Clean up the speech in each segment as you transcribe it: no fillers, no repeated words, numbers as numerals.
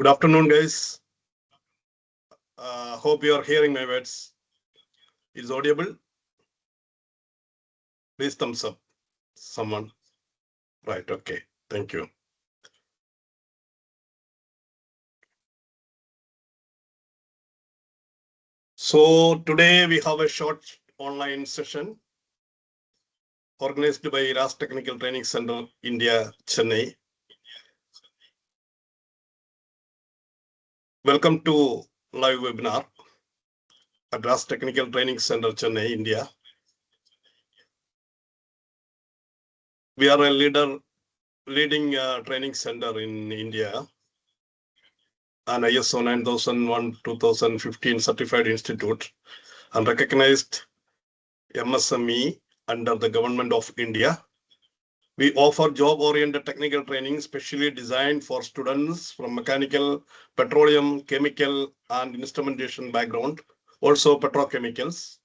Good afternoon, guys. Hope you are hearing my words. Is audible? Please thumbs up. Someone. Right. Okay. Thank you. So today we have a short online session organized by RAS Technical Training Center, India, Chennai. Welcome to live webinar at RAS Technical Training Center, Chennai, India. We are a leading training center in India, an ISO 9001-2015 certified institute and recognized MSME under the Government of India. We offer job-oriented technical training specially designed for students from mechanical, petroleum, chemical, and instrumentation background, also petrochemicals.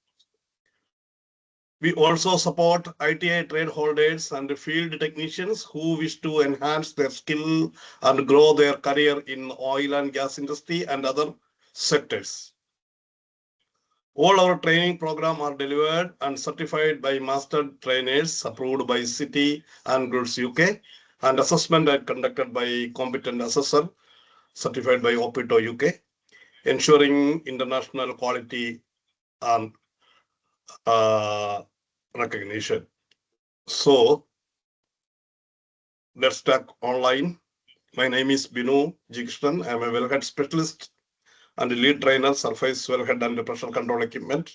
We also support ITI trade holders and field technicians who wish to enhance their skill and grow their career in oil and gas industry and other sectors. All our training programs are delivered and certified by master trainers approved by City and Guilds UK, and assessment are conducted by competent assessor certified by Opito UK, ensuring international quality and recognition. So let's start online. My name is Binu Jigstran. I am a wellhead specialist and lead trainer, surface wellhead and pressure control equipment,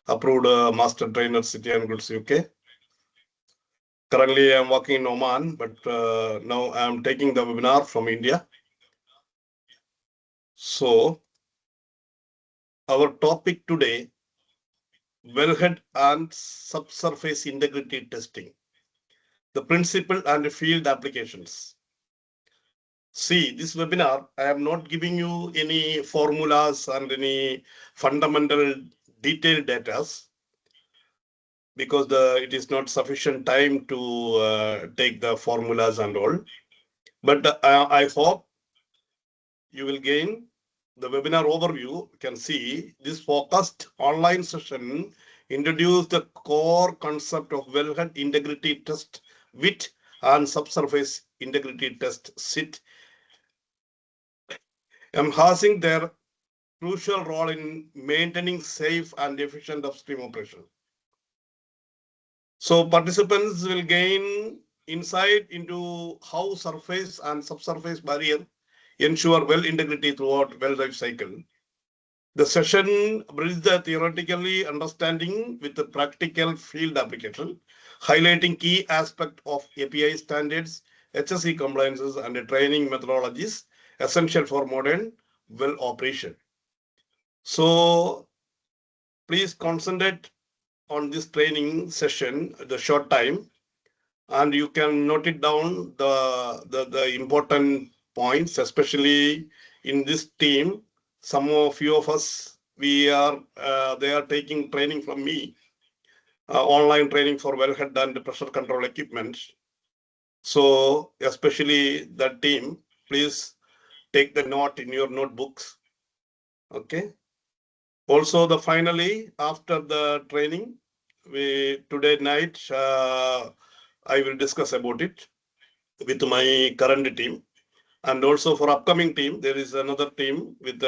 approved master trainer, City and Guilds UK. Currently, I am working in Oman, but now I am taking the webinar from India. So, our topic today, wellhead and subsurface integrity testing, the principle and field applications. See, this webinar, I am not giving you any formulas and any fundamental detailed data because it is not sufficient time to take the formulas and all. But I hope you will gain the webinar overview. You can see this focused online session introduced the core concept of wellhead integrity test WIT and subsurface integrity test SIT, enhancing their crucial role in maintaining safe and efficient upstream operation. So participants will gain insight into how surface and subsurface barrier ensure well integrity throughout well life cycle. The session bridges the theoretically understanding with the practical field application, highlighting key aspects of API standards, HSE compliances, and training methodologies essential for modern well operation. So please concentrate on this training session, the short time, and you can note it down the important points, especially in this team. Some of you of us, they are taking training from me, online training for wellhead and pressure control equipment. So especially that team, please take the note in your notebooks. Okay. Also, finally, after the training, today night, I will discuss about it with my current team. And also for upcoming team, there is another team with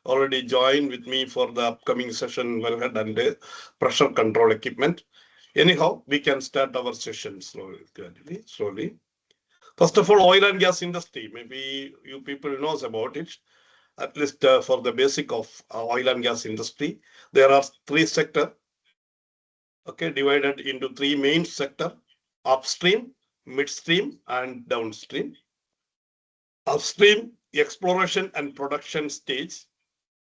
already joined with me for the upcoming session, wellhead and pressure control equipment. Anyhow, we can start our session slowly. First of all, oil and gas industry. Maybe you people knows about it. At least for the basic of oil and gas industry, there are three sectors. Okay, divided into three main sectors: upstream, midstream, and downstream. Upstream, exploration and production stage,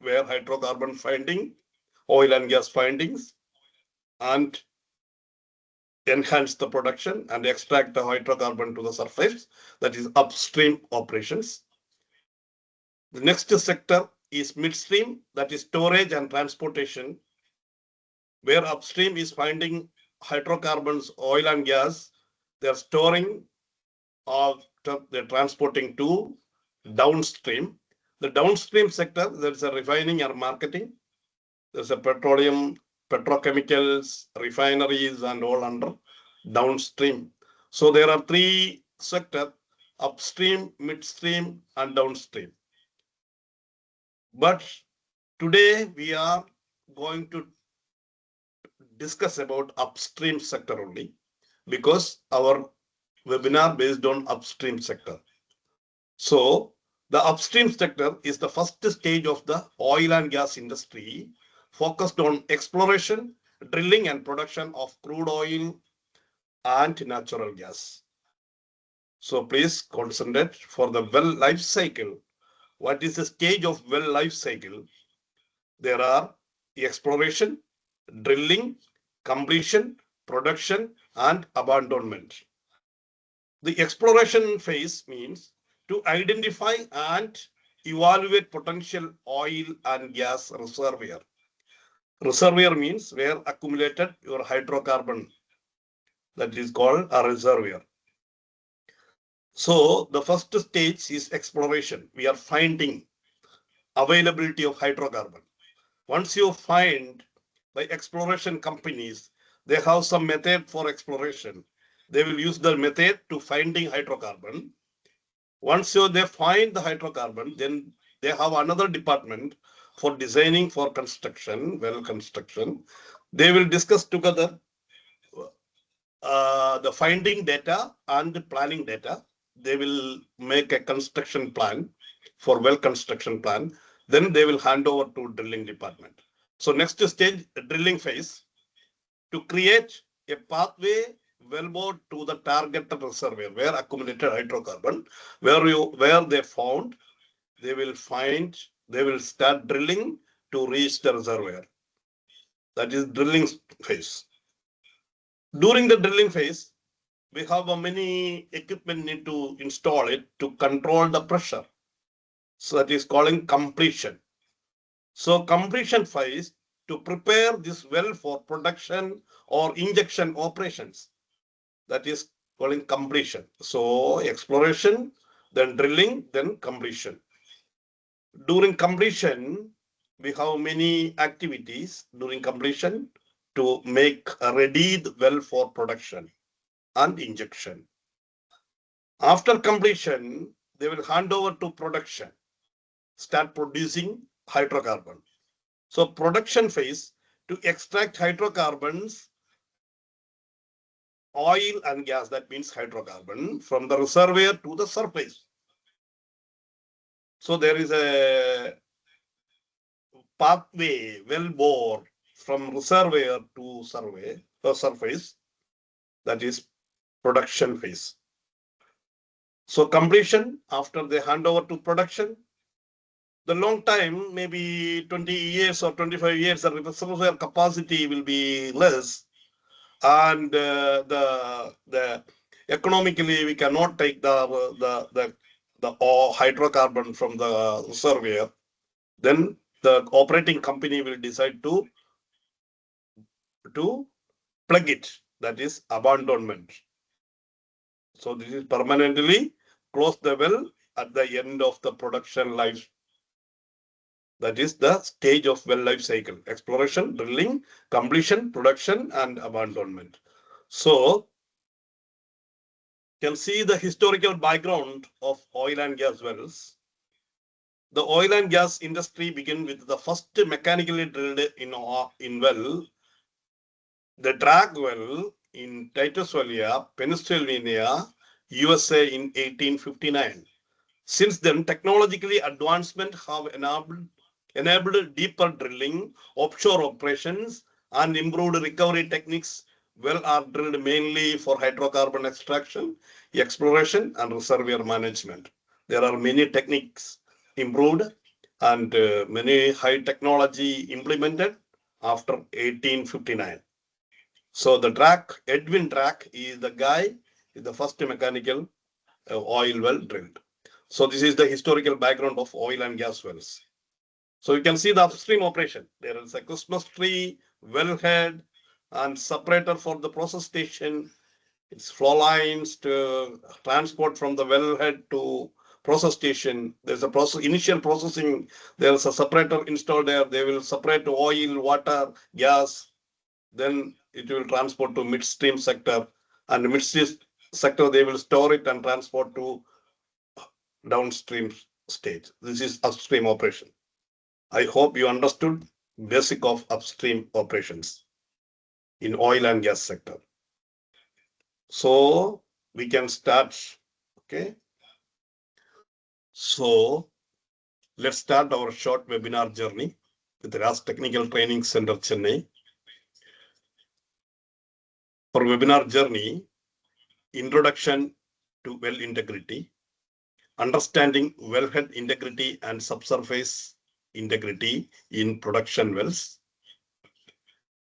where hydrocarbon finding, oil and gas findings, and enhance the production and extract the hydrocarbon to the surface, that is upstream operations. The next sector is midstream, that is storage and transportation, where upstream is finding hydrocarbons, oil and gas, they are storing or they're transporting to downstream, The downstream sector, there's a refining or marketing. There's a petroleum, petrochemicals, refineries, and all under downstream. So there are three sectors: upstream, midstream, and downstream. But today we are going to discuss about upstream sector only, because our webinar based on upstream sector. So the upstream sector is the first stage of the oil and gas industry, focused on exploration, drilling, and production of crude oil and natural gas. So please concentrate for the well life cycle. What is the stage of well life cycle? There are exploration, drilling, completion, production, and abandonment. The exploration phase means to identify and evaluate potential oil and gas reservoir. Reservoir means where accumulated your hydrocarbon, that is called a reservoir. So the first stage is exploration. We are finding availability of hydrocarbon. Once you find, by exploration companies, they have some method for exploration. They will use the method to finding hydrocarbon. Once they find the hydrocarbon, then they have another department for designing for construction, well construction. They will discuss together the finding data and the planning data. They will make a construction plan for well construction plan. Then they will hand over to drilling department. So next stage, drilling phase, to create a pathway wellbore to the targeted reservoir where accumulated hydrocarbon, where they found, they will start drilling to reach the reservoir. That is drilling phase. During the drilling phase, we have many equipment need to install it to control the pressure. So that is calling completion. So completion phase, to prepare this well for production or injection operations, that is calling completion. So exploration, then drilling, then completion. During completion, we have many activities during completion to make ready the well for production and injection. After completion, they will hand over to production, start producing hydrocarbon. So production phase, to extract hydrocarbons, oil and gas, that means hydrocarbon, from the reservoir to the surface. So there is a pathway well bore from reservoir to surface, that is production phase. So completion, after they hand over to production, the long time, maybe 20 years or 25 years, the reservoir capacity will be less, and the economically we cannot take the hydrocarbon from the reservoir. Then the operating company will decide to plug it, that is abandonment. So this is permanently close the well at the end of the production life. That is the stage of well life cycle: exploration, drilling, completion, production, and abandonment. So you can see the historical background of oil and gas wells. The oil and gas industry began with the first mechanically drilled in well, the drag well in Titusville, Pennsylvania, USA in 1859. Since then, technologically advancement have enabled deeper drilling, offshore operations, and improved recovery techniques. Well are drilled mainly for hydrocarbon extraction, exploration, and reservoir management. There are many techniques improved and many high technology implemented after 1859. So the Edwin Drake is the guy, is the first mechanical oil well drilled. So this is the historical background of oil and gas wells. So you can see the upstream operation. There is a Christmas tree, wellhead, and separator for the process station. It's flow lines to transport from the wellhead to process station. There's a process, initial processing. There's a separator installed there. They will separate oil, water, gas. Then it will transport to midstream sector, and midstream sector they will store it and transport to downstream stage. This is upstream operation. I hope you understood basic of upstream operations in oil and gas sector. So we can start. Okay. So let's start our short webinar journey with RAS Technical Training Center, Chennai. For webinar journey, introduction to well integrity, understanding wellhead integrity and subsurface integrity in production wells,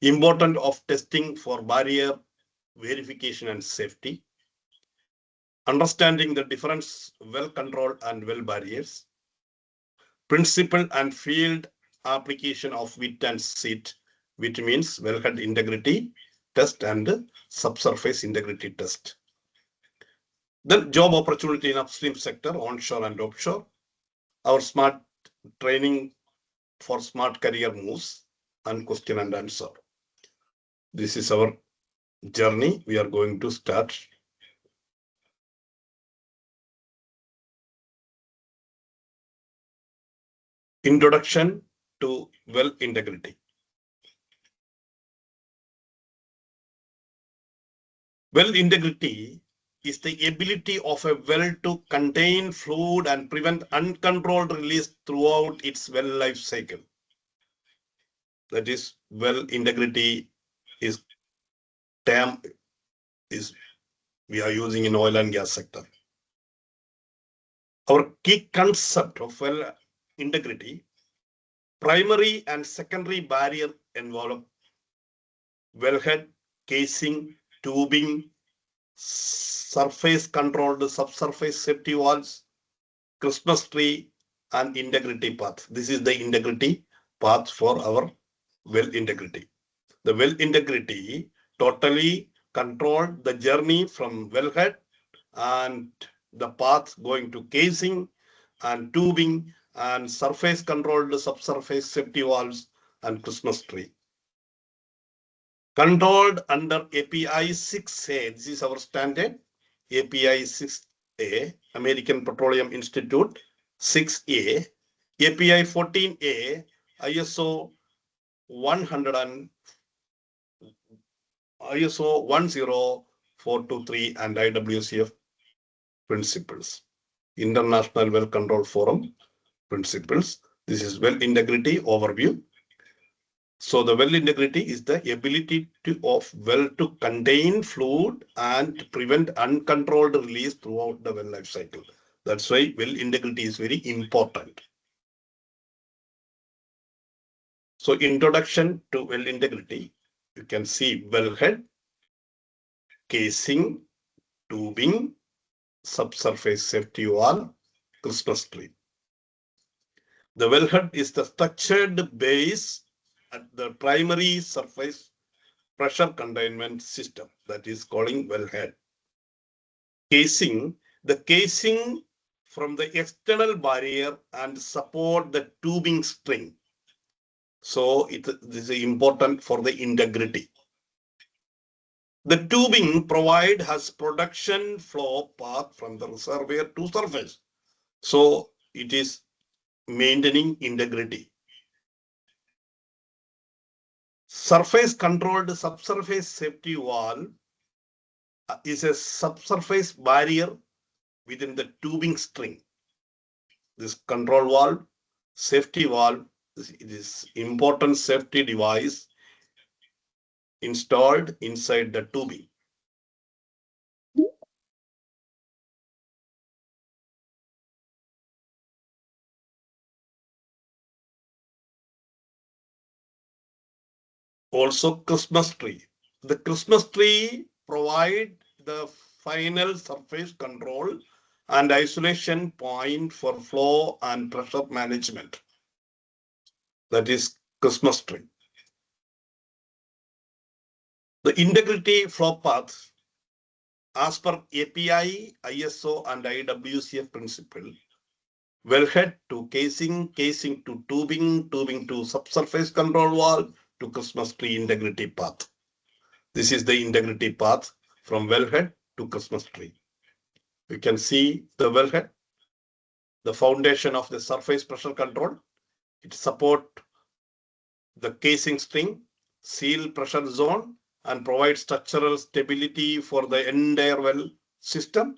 importance of testing for barrier verification and safety, understanding the difference well control and well barriers, principle and field application of WIT and SIT. WIT means wellhead integrity test and subsurface integrity test. Then job opportunity in upstream sector, onshore and offshore. Our smart training for smart career moves and question and answer. This is our journey. We are going to start. Introduction to well integrity. Well integrity is the ability of a well to contain fluid and prevent uncontrolled release throughout its well life cycle. That is, well integrity is term is we are using in oil and gas sector. Our key concept of well integrity, primary and secondary barrier envelope, wellhead, casing, tubing, surface controlled subsurface safety valves, Christmas tree, and integrity path. This is the integrity path for our well integrity. The well integrity totally controlled the journey from wellhead and the path going to casing and tubing and surface controlled subsurface safety valves and Christmas tree. Controlled under API 6A. This is our standard API 6A, American Petroleum Institute 6A, API 14A, ISO 100 and ISO 10423 and IWCF principles, International Well Control Forum principles. This is well integrity overview. So the well integrity is the ability of well to contain fluid and prevent uncontrolled release throughout the well life cycle. That's why well integrity is very important. So introduction to well integrity, you can see wellhead, casing, tubing, subsurface safety valve, Christmas tree. The wellhead is the structured base at the primary surface pressure containment system, that is calling wellhead. Casing, the casing from the external barrier and support the tubing string. So this is important for the integrity. The tubing provide has production flow path from the reservoir to surface. So it is maintaining integrity. Surface controlled subsurface safety valve is a subsurface barrier within the tubing string. This control valve, safety valve, it is important safety device installed inside the tubing. Also Christmas tree. The Christmas tree provide the final surface control and isolation point for flow and pressure management. That is Christmas tree. The integrity flow path as per API, ISO and IWCF principle wellhead to casing, casing to tubing, tubing to subsurface control valve to Christmas tree integrity path. This is the integrity path from wellhead to Christmas tree. You can see the wellhead, the foundation of the surface pressure control. It support the casing string, seal pressure zone, and provide structural stability for the entire well system.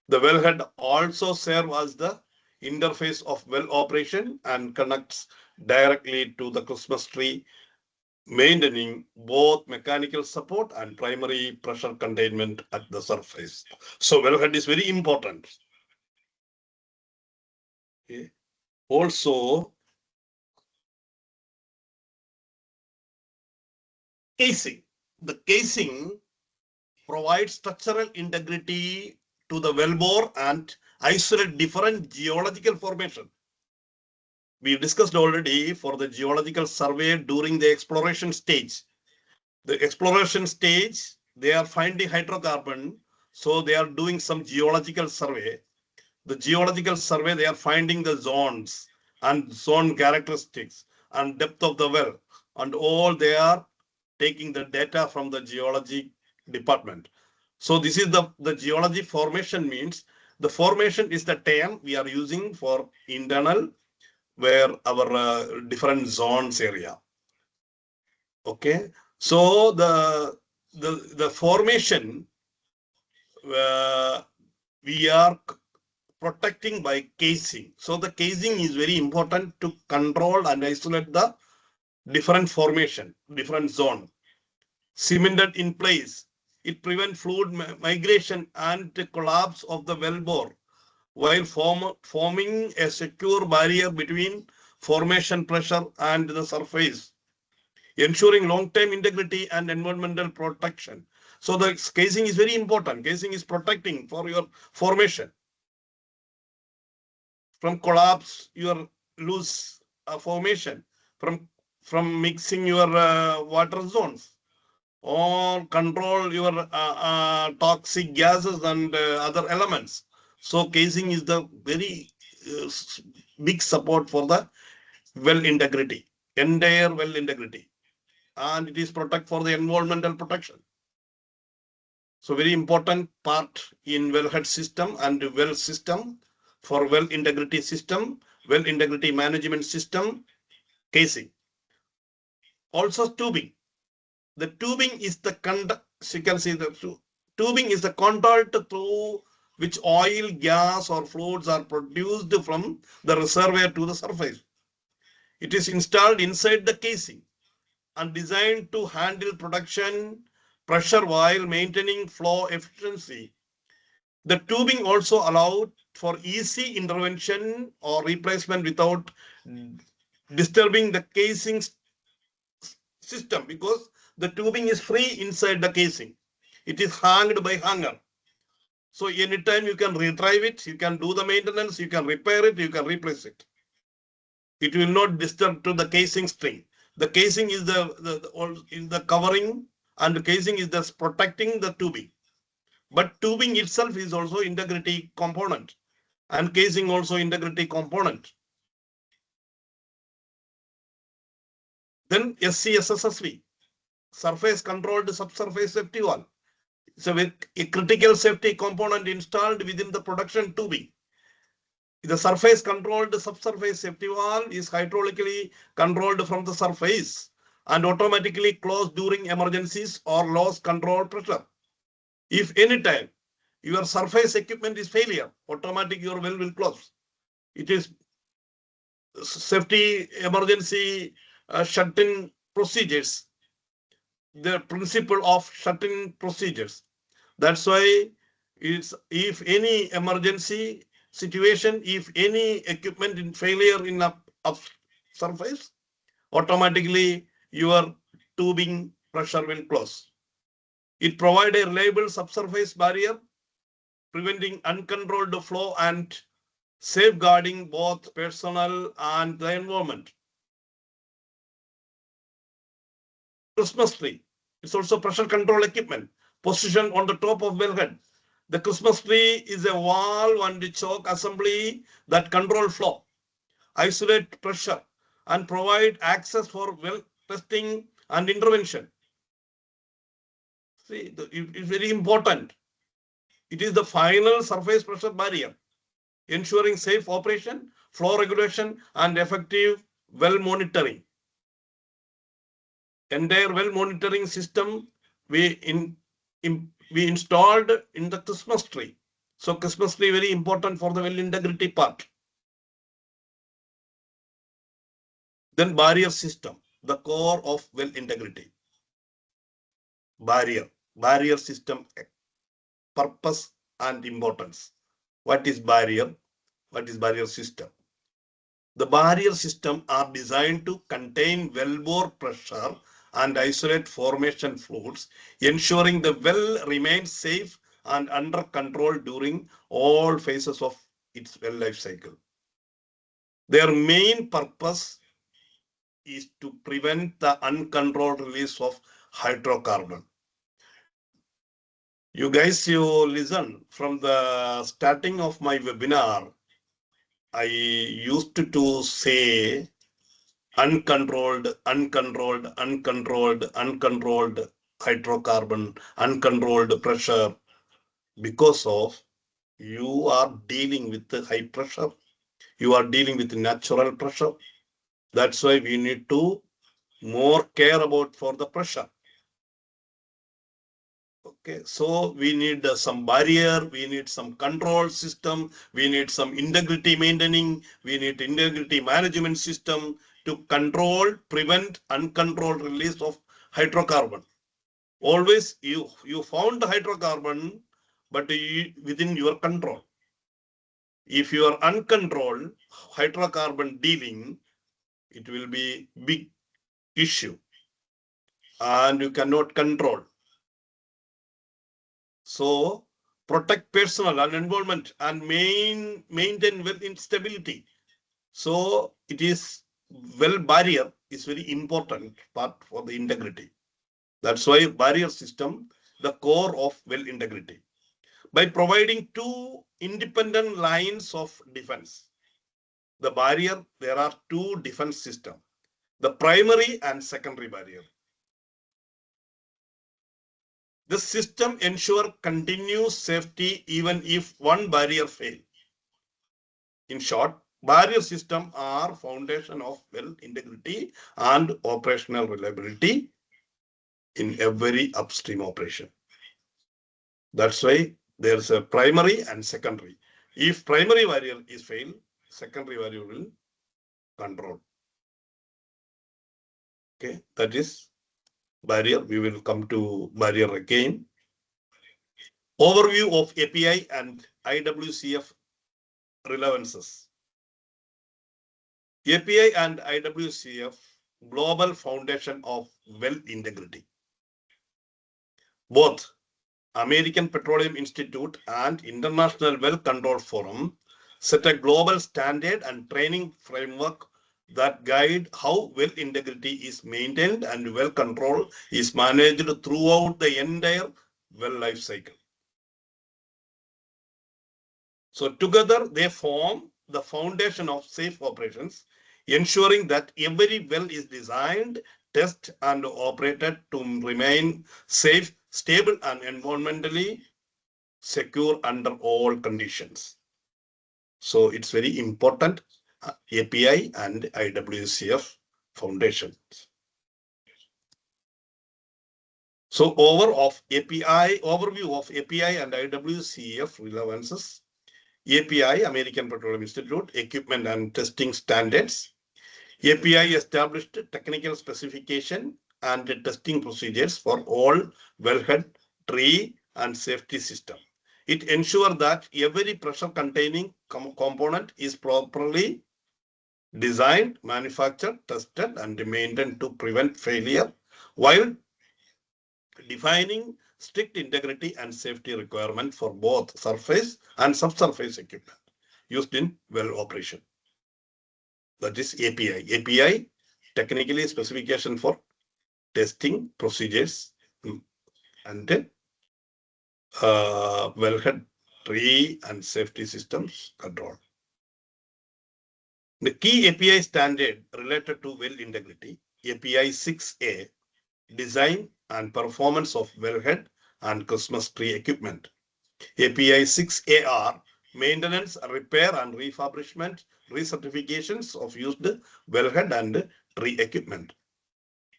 The wellhead also serves as the interface of well operation and connects directly to the Christmas tree, maintaining both mechanical support and primary pressure containment at the surface. So wellhead is very important. Okay. Also, casing. The casing provides structural integrity to the wellbore and isolate different geological formation. We discussed already for the geological survey during the exploration stage. The exploration stage, they are finding hydrocarbon, so they are doing some geological survey. The geological survey, they are finding the zones and zone characteristics and depth of the well, and all they are taking the data from the geology department. So this is the geology formation means the formation is the term we are using for internal where our different zones area. Okay, so the formation we are protecting by casing. So the casing is very important to control and isolate the different formation, different zone. Cemented in place, it prevents fluid migration and collapse of the wellbore while forming a secure barrier between formation pressure and the surface, ensuring long-term integrity and environmental protection. So the casing is very important. Casing is protecting for your formation. From collapse, your loose formation, from mixing your water zones, or control your toxic gases and other elements. So casing is the very big support for the well integrity, entire well integrity, and it is protect for the environmental protection. So very important part in wellhead system and well system for well integrity system, well integrity management system, casing. Also tubing. The tubing is the you can see the tubing is the conduit through which oil, gas, or fluids are produced from the reservoir to the surface. It is installed inside the casing and designed to handle production pressure while maintaining flow efficiency. The tubing also allowed for easy intervention or replacement without disturbing the casing system, because the tubing is free inside the casing. It is hanged by hanger. So anytime you can retrieve it, you can do the maintenance, you can repair it, you can replace it. It will not disturb to the casing string. The casing is the covering, and the casing is the protecting the tubing. But tubing itself is also integrity component, and casing also integrity component. Then SCSSSV, surface controlled subsurface safety valve. So with a critical safety component installed within the production tubing. The surface controlled subsurface safety valve is hydraulically controlled from the surface and automatically closed during emergencies or loss control pressure. If any time your surface equipment is failure, automatic your well will close. It is safety emergency shut-in procedures, the principle of shut-in procedures. That's why it's if any emergency situation, if any equipment in failure in up surface, automatically your tubing pressure will close. It provides a reliable subsurface barrier, preventing uncontrolled flow and safeguarding both personnel and the environment. Christmas tree. It's also pressure control equipment positioned on the top of wellhead. The Christmas tree is a valve and choke assembly that control flow, isolate pressure, and provide access for well testing and intervention. See, it is very important. It is the final surface pressure barrier, ensuring safe operation, flow regulation, and effective well monitoring. Entire well monitoring system we installed in the Christmas tree. So Christmas tree very important for the well integrity part. Then barrier system, the core of well integrity. Barrier system, purpose and importance. What is barrier? What is barrier system? The barrier system are designed to contain wellbore pressure and isolate formation fluids, ensuring the well remains safe and under control during all phases of its well life cycle. Their main purpose is to prevent the uncontrolled release of hydrocarbon. You listen from the starting of my webinar. I used to say uncontrolled hydrocarbon, uncontrolled pressure, because of you are dealing with the high pressure. You are dealing with natural pressure. That's why we need to more care about for the pressure. Okay, so we need some barrier, we need some control system, we need some integrity maintaining, we need integrity management system to control, prevent uncontrolled release of hydrocarbon. Always you found the hydrocarbon, but within your control. If you are uncontrolled hydrocarbon dealing, it will be big issue and you cannot control. So protect personal and environment and maintain well instability. So it is well barrier is very important part for the integrity. That's why barrier system, the core of well integrity. By providing two independent lines of defense. The barrier, there are two defense systems, the primary and secondary barrier. This system ensures continuous safety even if one barrier fails. In short, barrier systems are foundation of well integrity and operational reliability in every upstream operation. That's why there's a primary and secondary. If primary barrier is failed, secondary barrier will control. Okay, that is barrier. We will come to barrier again. Overview of API and IWCF relevances. API and IWCF, global foundation of well integrity. Both American Petroleum Institute and International Well Control Forum set a global standard and training framework that guide how well integrity is maintained and well control is managed throughout the entire well life cycle. So together they form the foundation of safe operations, ensuring that every well is designed, tested and operated to remain safe, stable and environmentally secure under all conditions. So it's very important, API and IWCF foundations. So overview of API and IWCF relevances. API, American Petroleum Institute, Equipment and Testing Standards. API established technical specification and testing procedures for all wellhead, tree and safety system. It ensures that every pressure containing component is properly designed, manufactured, tested and maintained to prevent failure, while defining strict integrity and safety requirement for both surface and subsurface equipment used in well operation. That is API. API, technically specification for testing procedures and wellhead, tree, and safety systems control. The key API standard related to well integrity, API 6A, design and performance of wellhead and Christmas tree equipment. API 6AR, maintenance, repair and refurbishment, recertifications of used wellhead and tree equipment.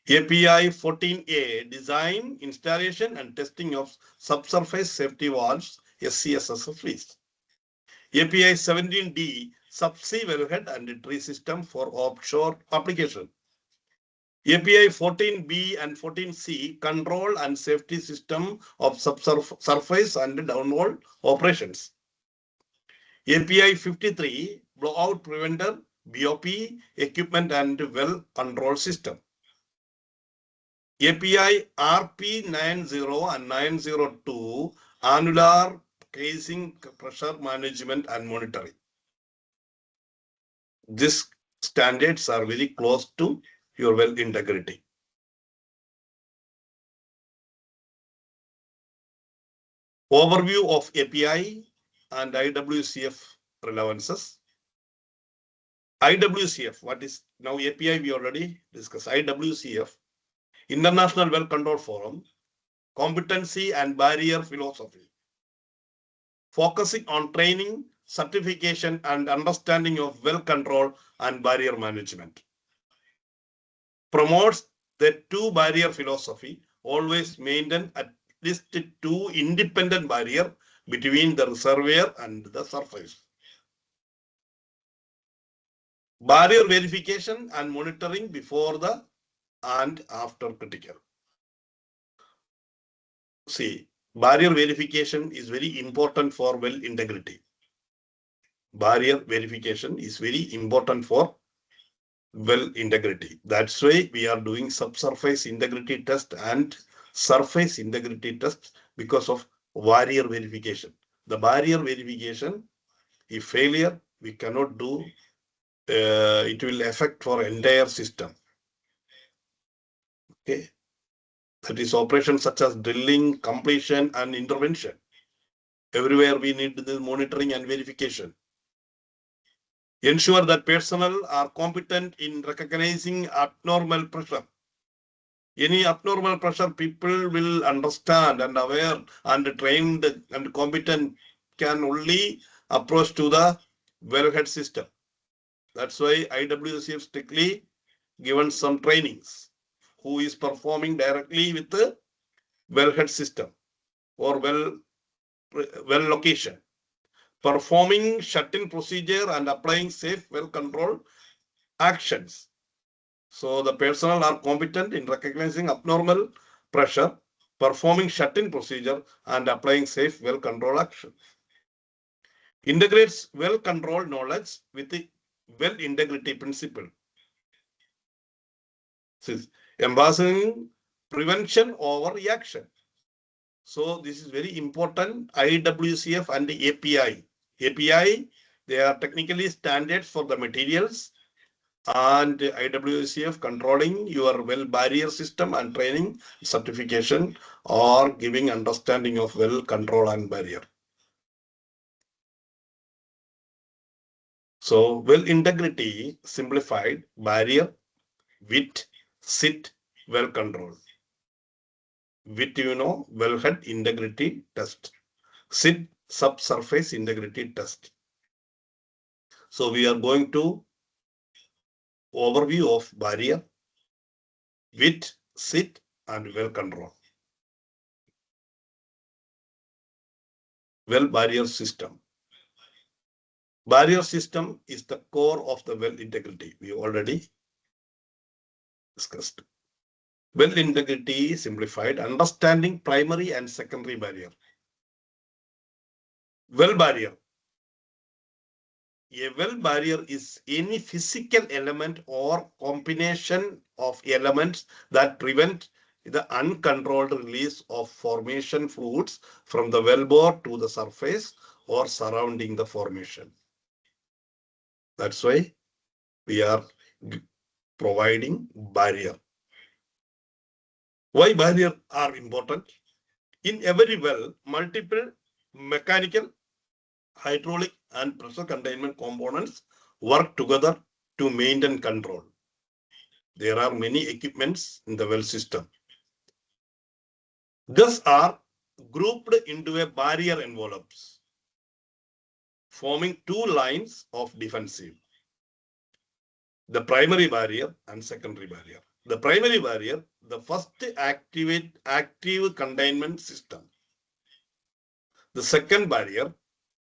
API 14A, design, installation and testing of subsurface safety valves, SCSS. API 17D, subsea wellhead and tree system for offshore application. API 14B and 14C, control and safety system of subsurface and downhole operations. API 53, blowout preventer, BOP, equipment and well control system. API RP90 and 902, annular casing pressure management and monitoring. These standards are very close to your well integrity. Overview of API and IWCF relevances. IWCF, what is now API we already discussed. IWCF, International Well Control Forum, competency and barrier philosophy, focusing on training, certification and understanding of well control and barrier management. Promotes the two barrier philosophy, always maintain at least two independent barrier between the reservoir and the surface. Barrier verification and monitoring before the and after critical. See, barrier verification is very important for well integrity. Barrier verification is very important for well integrity. That's why we are doing subsurface integrity test and surface integrity test, because of barrier verification. The barrier verification, if failure, we cannot do, it will affect for entire system. Okay. That is operations such as drilling, completion and intervention. Everywhere we need the monitoring and verification. Ensure that personnel are competent in recognizing abnormal pressure. Any abnormal pressure, people will understand and aware and trained and competent can only approach to the wellhead system. That's why IWCF strictly given some trainings who is performing directly with the wellhead system or well location, performing shut-in procedure and applying safe well control actions. So the personnel are competent in recognizing abnormal pressure, performing shut-in procedure and applying safe well control action. Integrates well control knowledge with the well integrity principle. Emphasizing prevention over reaction. So this is very important. IWCF and the API. API, they are technically standards for the materials, and IWCF controlling your well barrier system and training, certification, or giving understanding of well control and barrier. So well integrity simplified: barrier, WIT, SIT, well control. WIT, wellhead integrity test. SIT, subsurface integrity test. So we are going to overview of barrier, WIT, SIT, and well control. Well barrier system. Barrier system is the core of the well integrity. We already discussed. Well integrity simplified: understanding primary and secondary barrier. Well barrier. A well barrier is any physical element or combination of elements that prevent the uncontrolled release of formation fluids from the wellbore to the surface or surrounding the formation. That's why we are providing barrier. Why barrier are important? In every well, multiple mechanical, hydraulic, and pressure containment components work together to maintain control. There are many equipments in the well system. These are grouped into a barrier envelopes, forming two lines of defensive. The primary barrier and secondary barrier. The primary barrier, the first active containment system. The second barrier,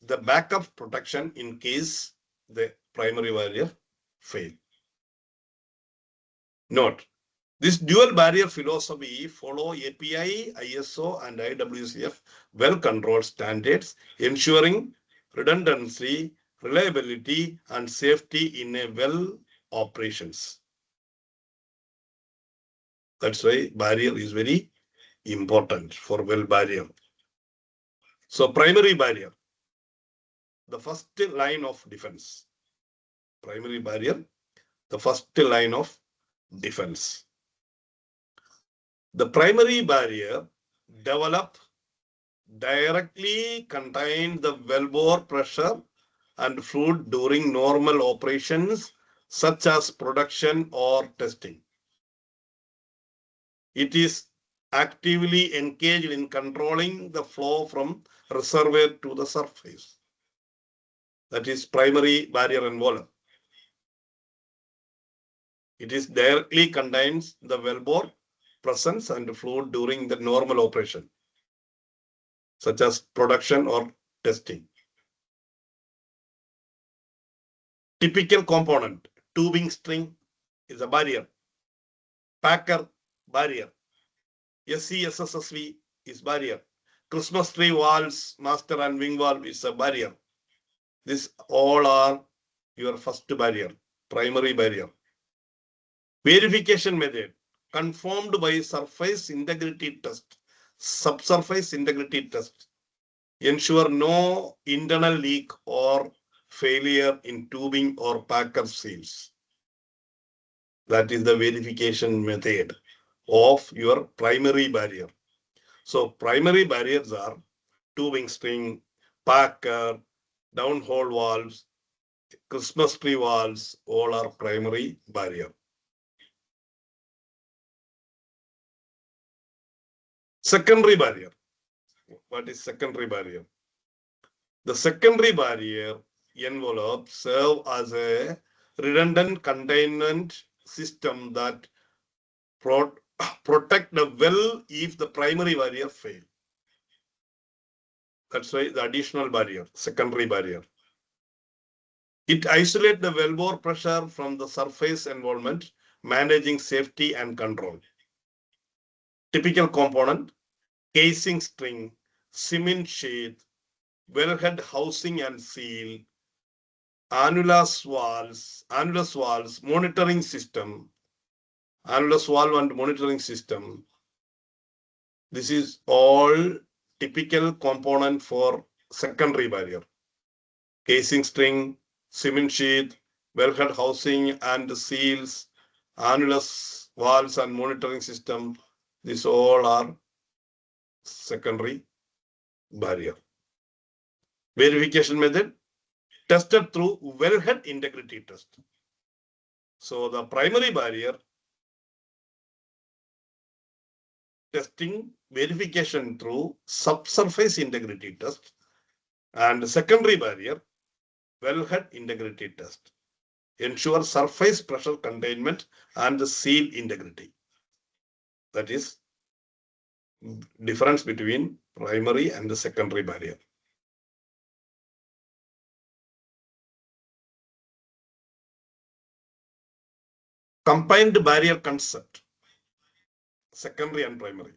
the backup protection in case the primary barrier fail. Note, this dual barrier philosophy follow API, ISO, and IWCF well control standards, ensuring redundancy, reliability, and safety in a well operations. That's why barrier is very important for well barrier. So primary barrier, the first line of defense. Primary barrier, the first line of defense. The primary barrier directly contain the wellbore pressure and fluid during normal operations such as production or testing. It is actively engaged in controlling the flow from reservoir to the surface. That is primary barrier envelope. It is directly contains the wellbore presence and fluid during the normal operation, such as production or testing. Typical component, tubing string is a barrier. Packer, barrier. SCSSSV is barrier. Christmas tree valves, master and wing valve is a barrier. These all are your first barrier, primary barrier. Verification method, confirmed by surface integrity test, subsurface integrity test. Ensure no internal leak or failure in tubing or packer seals. That is the verification method of your primary barrier. So primary barriers are tubing string, packer, downhole valves, Christmas tree valves, all are primary barrier. Secondary barrier. What is secondary barrier? The secondary barrier envelope serve as a redundant containment system that protect the well if the primary barrier fail. That's why the additional barrier, secondary barrier. It isolates the wellbore pressure from the surface environment, managing safety and control. Typical component, casing string, cement sheath, wellhead housing and seal, annulus valves, monitoring system, annulus valve and monitoring system. This is all typical component for secondary barrier. Casing string, cement sheath, wellhead housing and seals, annulus valves and monitoring system. These all are secondary barrier. Verification method, tested through wellhead integrity test. So the primary barrier testing verification through subsurface integrity test, and secondary barrier wellhead integrity test. Ensure surface pressure containment and the seal integrity. That is difference between primary and the secondary barrier. Combined barrier concept, secondary and primary.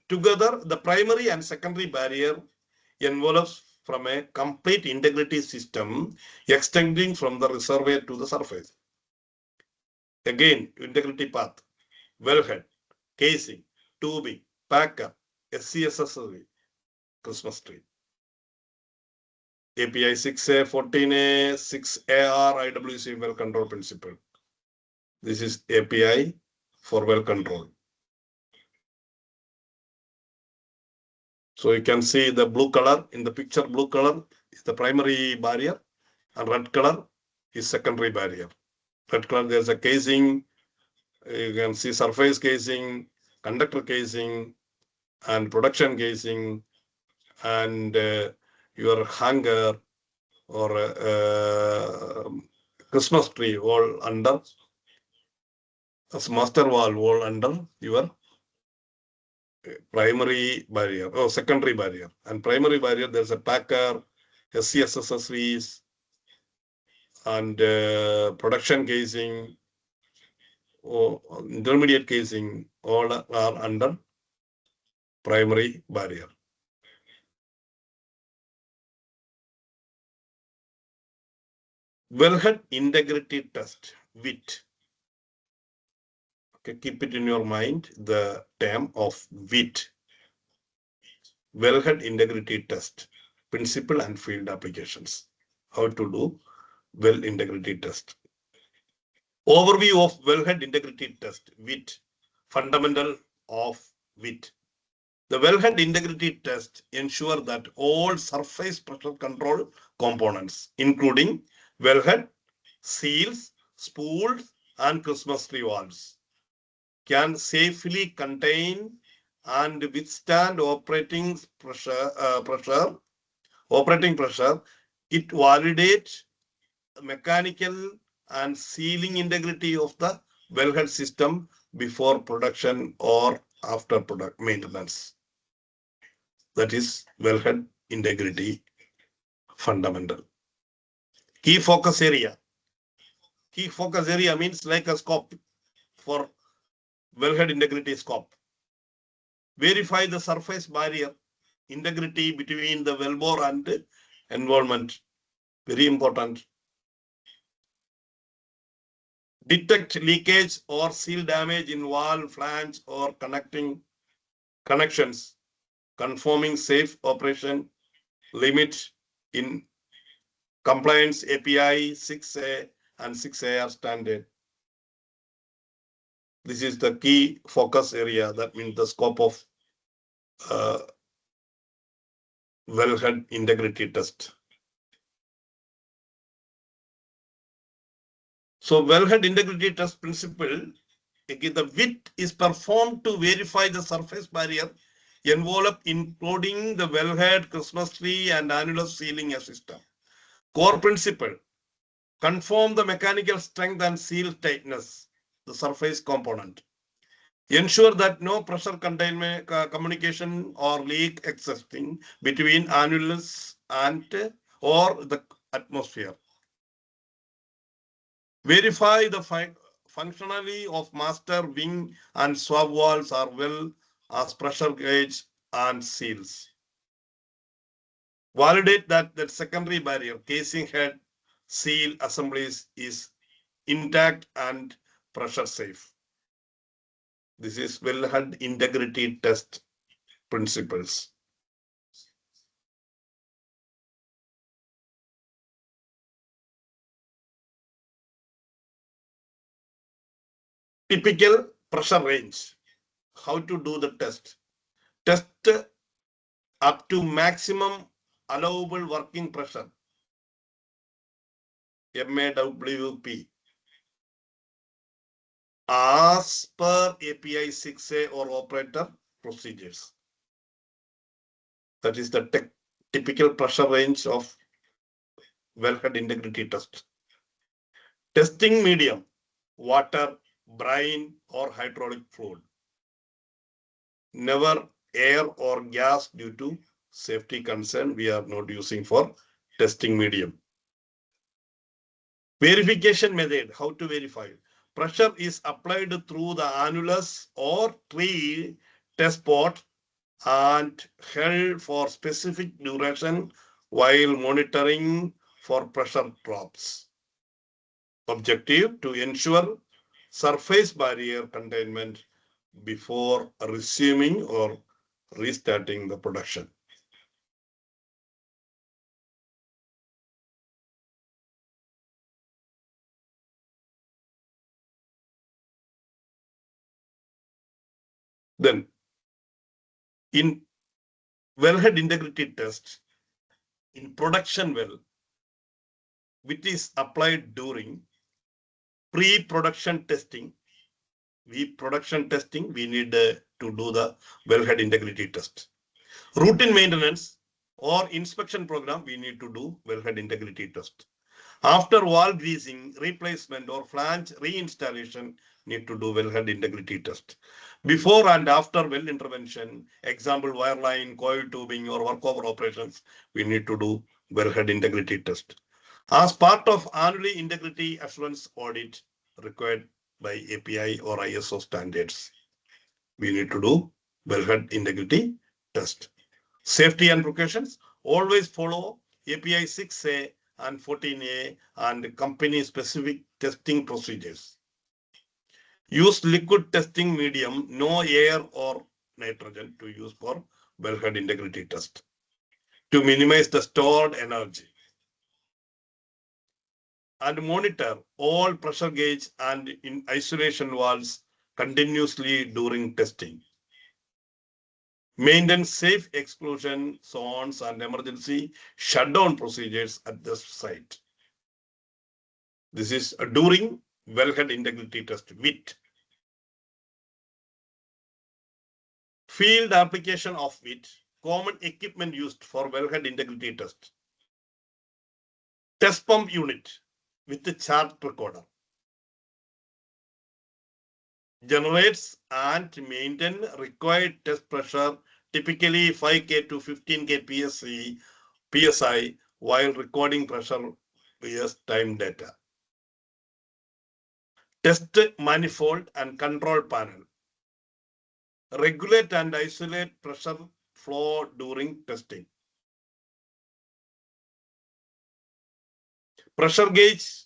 Together, the primary and secondary barrier envelopes from a complete integrity system extending from the reservoir to the surface. Again, integrity path, wellhead, casing, tubing, packer, SCSSV, Christmas tree. API 6A, 14A, 6AR, IWC well control principle. This is API for well control. So you can see the blue color in the picture. Blue color is the primary barrier, and red color is secondary barrier. Red color, there's a casing. You can see surface casing, conductor casing, and production casing, and your hanger or Christmas tree all under, as master valve all under your primary barrier or secondary barrier. And primary barrier, there's a packer, SCS accessories, and production casing or intermediate casing, all are under primary barrier. Wellhead integrity test, WIT. Okay, keep it in your mind, the term of WIT. Wellhead integrity test, principle and field applications. How to do well integrity test. Overview of wellhead integrity test, WIT. Fundamental of WIT. The wellhead integrity test ensure that all surface pressure control components, including wellhead, seals, spools, and Christmas tree valves, can safely contain and withstand operating pressure. It validates mechanical and sealing integrity of the wellhead system before production or after product maintenance. That is wellhead integrity fundamental. Key focus area. Key focus area means like a scope for wellhead integrity scope. Verify the surface barrier integrity between the wellbore and environment. Very important. Detect leakage or seal damage in valve, flange, or connections, confirming safe operation limit in compliance API 6A and 6AR standard. This is the key focus area. That means the scope of wellhead integrity test. So wellhead integrity test principle, again, the WIT is performed to verify the surface barrier envelope, including the wellhead, Christmas tree, and annulus sealing system. Core principle, confirm the mechanical strength and seal tightness, the surface component. Ensure that no pressure containment, communication or leak existing between annulus and or the atmosphere. Verify the functionality of master, wing, and swab valves are well as pressure gauge and seals. Validate that the secondary barrier, casing head, seal assemblies is intact and pressure safe. This is wellhead integrity test principles. Typical pressure range. How to do the test? Test up to maximum allowable working pressure, MAWP, as per API 6A or operator procedures. That is the typical pressure range of wellhead integrity test. Testing medium, water, brine, or hydraulic fluid. Never air or gas due to safety concern. We are not using for testing medium. Verification method, how to verify? Pressure is applied through the annulus or tree test pot and held for specific duration while monitoring for pressure drops. Objective, to ensure surface barrier containment before resuming or restarting the production. Then, in wellhead integrity test in production well, which is applied during pre-production testing. Production testing, we need to do the wellhead integrity test. Routine maintenance or inspection program, we need to do wellhead integrity test. After valve greasing, replacement or flange reinstallation, need to do wellhead integrity test. Before and after well intervention, example wireline, coil tubing or workover operations, we need to do wellhead integrity test. As part of annually integrity assurance audit required by API or ISO standards, we need to do wellhead integrity test. Safety and precautions, always follow API 6A and 14A and company specific testing procedures. Use liquid testing medium, no air or nitrogen to use for wellhead integrity test to minimize the stored energy. And monitor all pressure gauge and in isolation valves continuously during testing. Maintain safe exclusion zones and emergency shutdown procedures at the site. This is during wellhead integrity test WIT. Field application of WIT, common equipment used for wellhead integrity test. Test pump unit with the chart recorder. Generates and maintain required test pressure, typically 5K to 15K PSI, while recording pressure vs time data. Test manifold and control panel. Regulate and isolate pressure flow during testing. Pressure gauge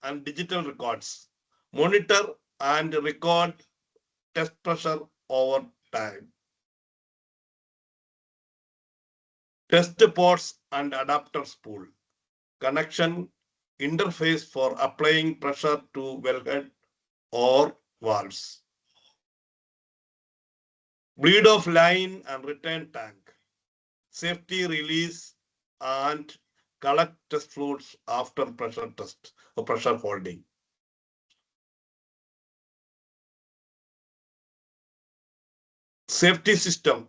and digital records. Monitor and record test pressure over time. Test ports and adapter spool. Connection interface for applying pressure to wellhead or valves. Bleed off line and return tank. Safety release and collect test fluids after pressure test or pressure holding. Safety system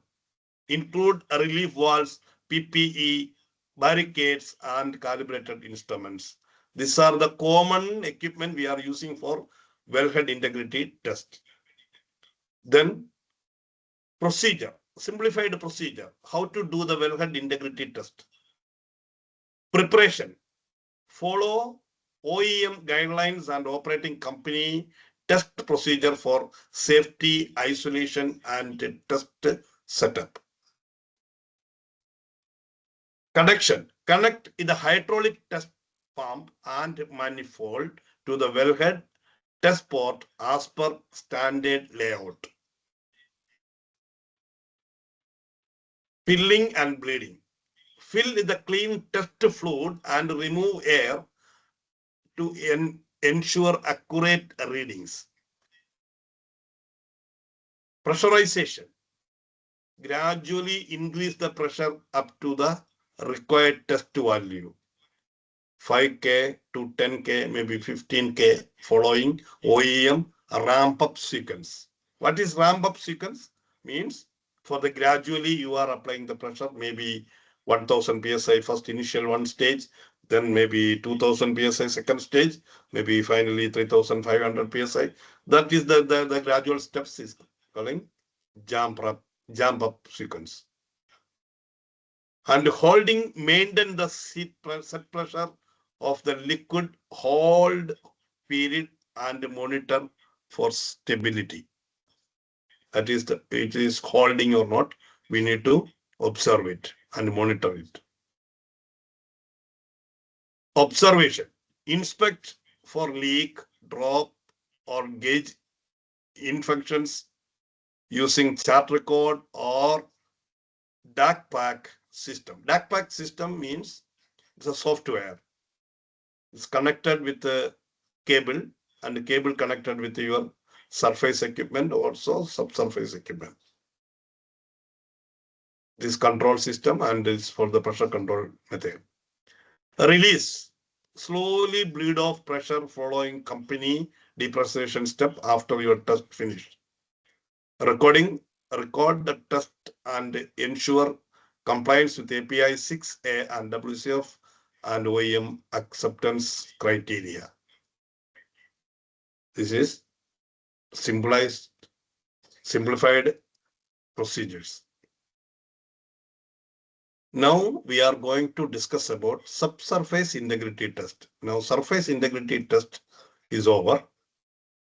include relief valves, PPE, barricades, and calibrated instruments. These are the common equipment we are using for wellhead integrity test. Then procedure, simplified procedure, how to do the wellhead integrity test. Preparation, follow OEM guidelines and operating company test procedure for safety, isolation, and test setup. Connection, connect the hydraulic test pump and manifold to the wellhead test port as per standard layout. Filling and bleeding. Fill the clean test fluid and remove air to ensure accurate readings. Pressurization. Gradually increase the pressure up to the required test value. 5K to 10K, maybe 15K, following OEM ramp-up sequence. What is ramp-up sequence? Means for the gradually you are applying the pressure, maybe 1000 PSI first initial one stage, then maybe 2000 PSI second stage, maybe finally 3500 PSI. That is the gradual steps is calling jump up sequence. And holding, maintain the set pressure of the liquid hold period and monitor for stability. That is, it is holding or not, we need to observe it and monitor it. Observation, inspect for leak, drop, or gauge infections using chart record or DACPAC system. DACPAC system means it's a software. It's connected with the cable and the cable connected with your surface equipment, also subsurface equipment. this control system, and it's for the pressure control method. Release. Slowly bleed off pressure following company depressurization step after your test finished. Record the test and ensure compliance with API 6A and WCF and OEM acceptance criteria. This is simplified procedures. Now we are going to discuss about subsurface integrity test. Now surface integrity test is over.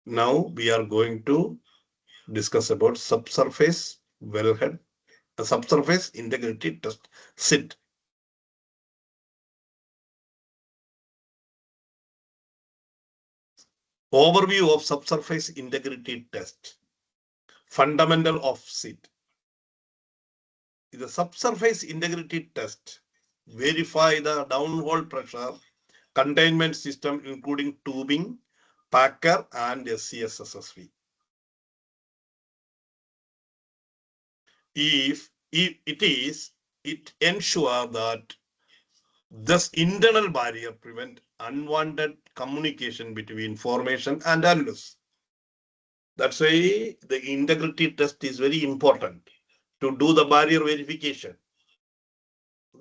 Now we are going to discuss about subsurface wellhead, subsurface integrity test, SIT. Overview of subsurface integrity test. Fundamental of SIT. The subsurface integrity test verify the downhole pressure containment system including tubing, packer and SCSSV. If it ensures that this internal barrier prevent unwanted communication between formation and annulus. That's why the integrity test is very important to do the barrier verification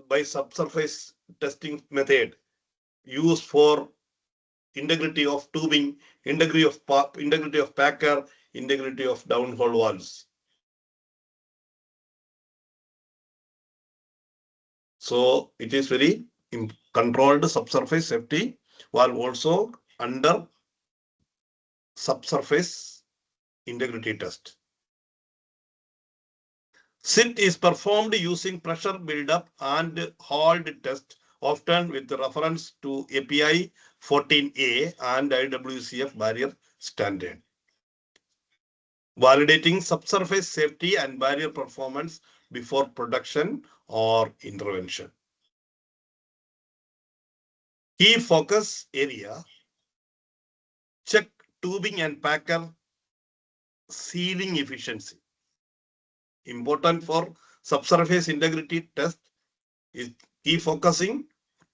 by subsurface testing method used for integrity of tubing, integrity of packer, integrity of downhole valves. So it is very controlled subsurface safety valve also under subsurface integrity test. SIT is performed using pressure buildup and hold test, often with reference to API 14A and IWCF barrier standard. Validating subsurface safety and barrier performance before production or intervention. Key focus area. Check tubing and packer sealing efficiency. Important for subsurface integrity test is key focusing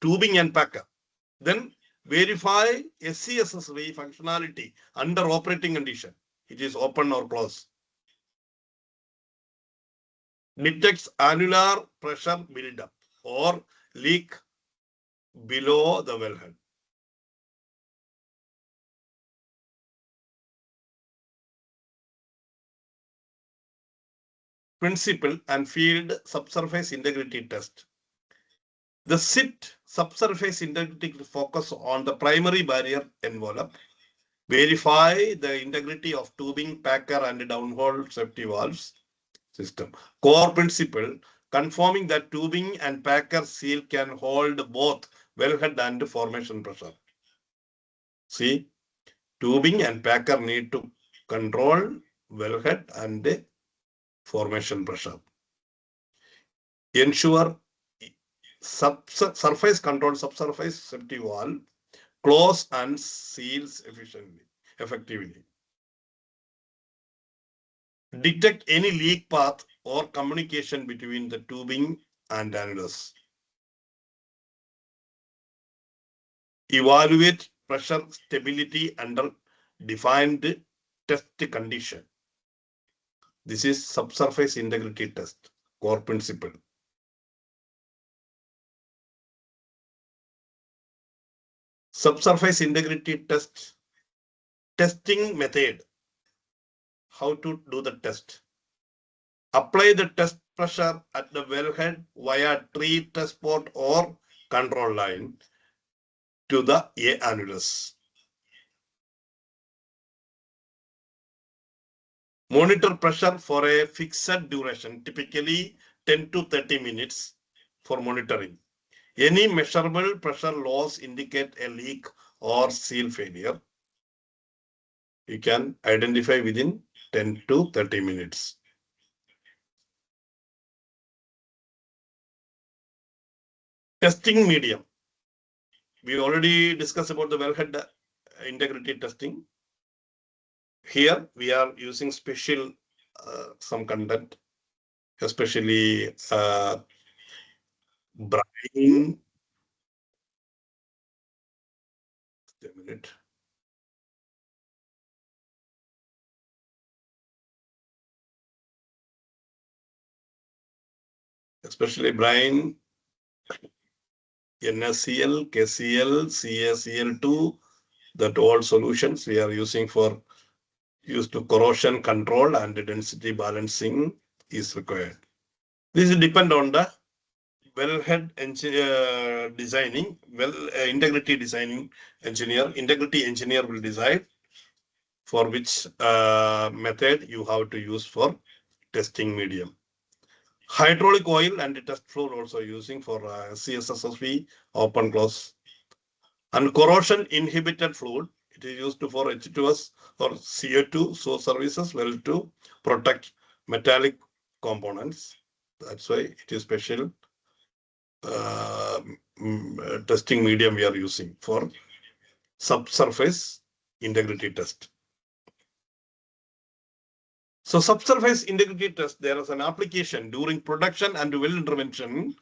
tubing and packer. Then verify SCSSV functionality under operating condition. It is open or closed. Detects annular pressure buildup or leak below the wellhead. Principle and field subsurface integrity test. The SIT subsurface integrity focus on the primary barrier envelope. Verify the integrity of tubing, packer, and downhole safety valves system. Core principle, confirming that tubing and packer seal can hold both wellhead and formation pressure. See, tubing and packer need to control wellhead and formation pressure. Ensure surface control subsurface safety valve close and seals effectively. Detect any leak path or communication between the tubing and annulus. Evaluate pressure stability under defined test condition. This is subsurface integrity test, core principle. Subsurface integrity test, testing method. How to do the test? Apply the test pressure at the wellhead via tree test port or control line to the A annulus. Monitor pressure for a fixed duration, typically 10 to 30 minutes for monitoring. Any measurable pressure loss indicate a leak or seal failure. You can identify within 10 to 30 minutes. Testing medium. We already discussed about the wellhead integrity testing. Here we are using special some content. especially brine. Just a minute. Especially brine, NaCl, KCl, CaCl2, that all solutions we are using for used to corrosion control and density balancing is required. This depend on the wellhead designing, integrity designing engineer. Integrity engineer will decide for which method you have to use for testing medium. Hydraulic oil and test floor also using for CSSSV, open close. And corrosion inhibited fluid, it is used for H2S or CO2 source services well to protect metallic components. That's why it is special testing medium we are using for subsurface integrity test. So subsurface integrity test, there is an application during production and well intervention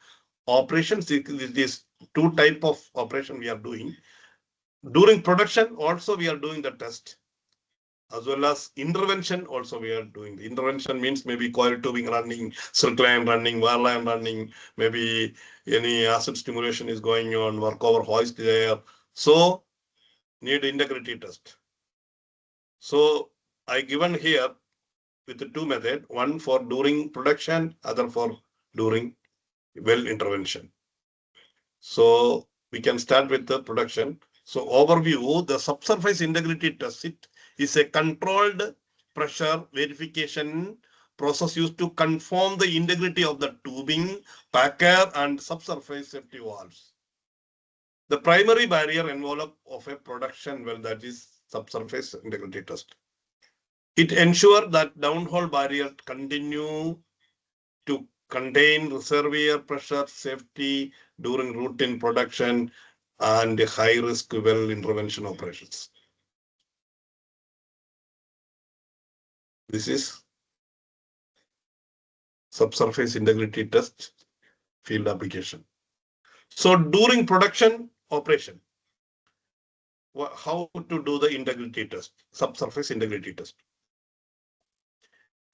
operations. It is two type of operation we are doing. During production also we are doing the test, as well as intervention also we are doing. The intervention means maybe coil tubing running, silk line running, wire line running, maybe any acid stimulation is going on, work over hoist there. So need integrity test. So I given here with the two method, one for during production, other for during well intervention. So we can start with the production. So overview, the subsurface integrity test, it is a controlled pressure verification process used to confirm the integrity of the tubing, packer and subsurface safety valves. The primary barrier envelope of a production well, that is subsurface integrity test. It ensures that downhole barrier continue to contain reservoir pressure safety during routine production and high risk well intervention operations. This is subsurface integrity test field application. So during production operation, how to do the integrity test, subsurface integrity test?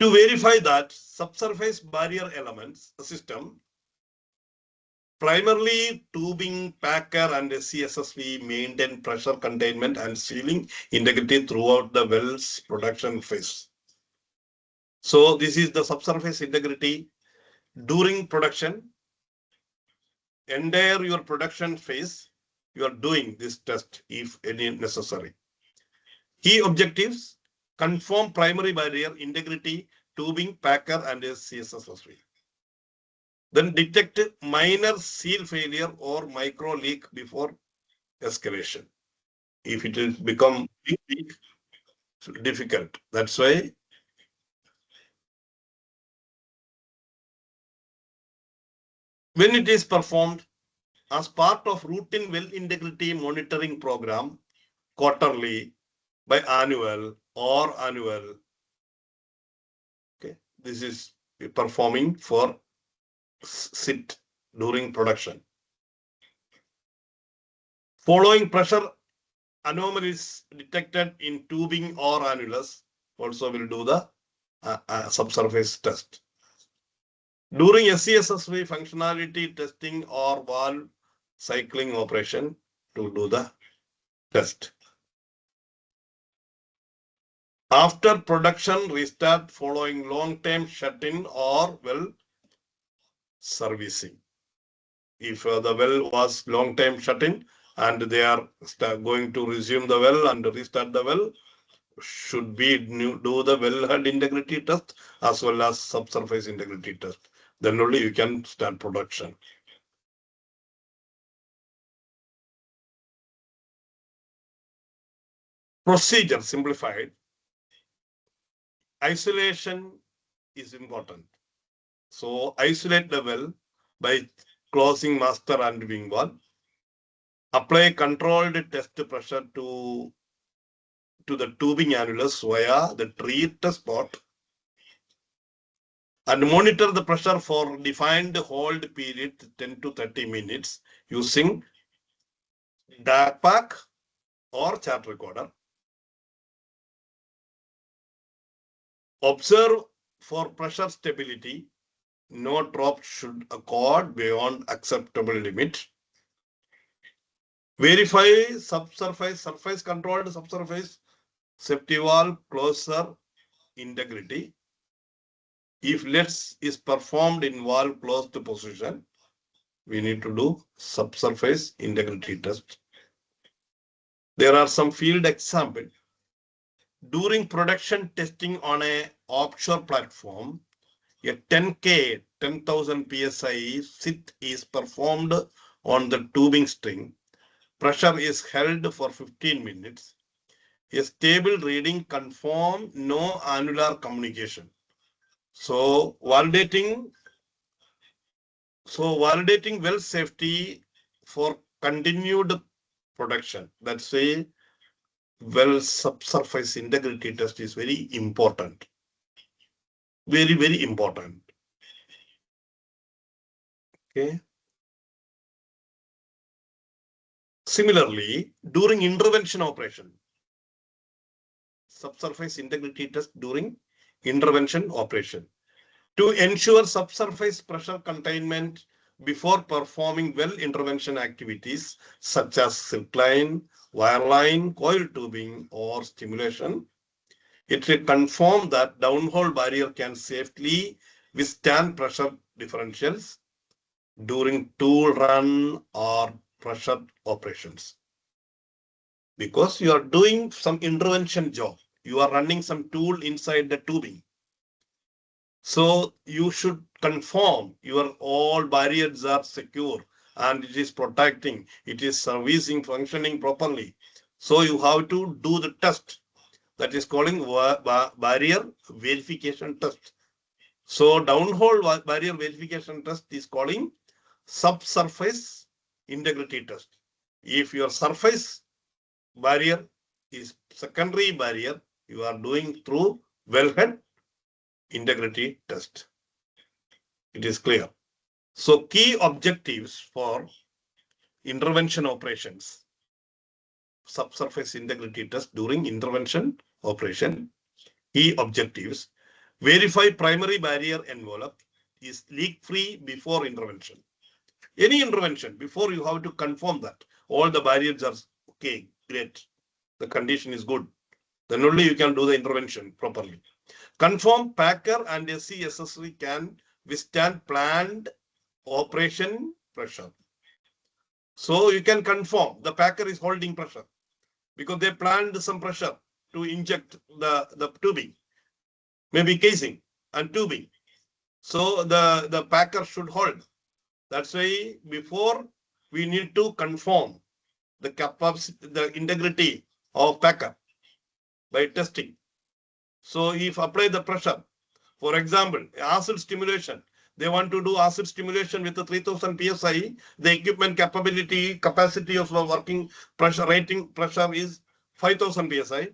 To verify that subsurface barrier elements system, primarily tubing, packer and CSSV maintain pressure containment and sealing integrity throughout the well's production phase. So this is the subsurface integrity during production. Entire your production phase, you are doing this test if any necessary. Key objectives: confirm primary barrier integrity, tubing, packer and CSSV. Then detect minor seal failure or micro leak before escalation. If it is become big leak, difficult. That's why when it is performed as part of routine well integrity monitoring program, quarterly, biannual or annual. Okay, this is performing for SIT during production. Following pressure anomalies detected in tubing or annulus, also will do the subsurface test. During SCSSV functionality testing or valve cycling operation, to do the test. After production restart following long-term shut-in or well servicing. If the well was long-term shut-in and they are going to resume the well and restart the well, should be do the wellhead integrity test as well as subsurface integrity test. Then only you can start production. Procedure simplified. Isolation is important. So isolate the well by closing master and wing valve. Apply controlled test pressure to the tubing annulus via the treat spot. and monitor the pressure for defined hold period 10 to 30 minutes using DAPAC or chart recorder. Observe for pressure stability. No drop should occur beyond acceptable limit. Verify subsurface, surface controlled subsurface, safety valve, closer integrity. If LETS is performed in valve closed position, we need to do subsurface integrity test. There are some field examples. During production testing on a offshore platform, a 10K, 10,000 PSI sit is performed on the tubing string. Pressure is held for 15 minutes. A stable reading confirm no annular communication. So validating well safety for continued production. That's a well subsurface integrity test is very important. Very, very important. Okay. Similarly, during intervention operation, subsurface integrity test during intervention operation. To ensure subsurface pressure containment before performing well intervention activities such as silk line, wireline, coil tubing, or stimulation, it will confirm that downhole barrier can safely withstand pressure differentials during tool run or pressure operations. Because you are doing some intervention job, you are running some tool inside the tubing. So you should confirm your all barriers are secure and it is protecting, it is servicing, functioning properly. So you have to do the test that is calling barrier verification test. So downhole barrier verification test is calling subsurface integrity test. If your surface barrier is secondary barrier, you are doing through wellhead integrity test. It is clear. So key objectives for intervention operations, subsurface integrity test during intervention operation. Key objectives: verify primary barrier envelope is leak-free before intervention. Any intervention, before you have to confirm that all the barriers are okay, great, the condition is good. Then only you can do the intervention properly. Confirm packer and SC accessory can withstand planned operation pressure. So you can confirm the packer is holding pressure because they planned some pressure to inject the tubing, maybe casing and tubing. So the packer should hold. That's why before we need to confirm the capacity, the integrity of packer by testing. So if apply the pressure, for example, acid stimulation, they want to do acid stimulation with the 3000 PSI, the equipment capacity of the working pressure rating pressure is 5000 PSI,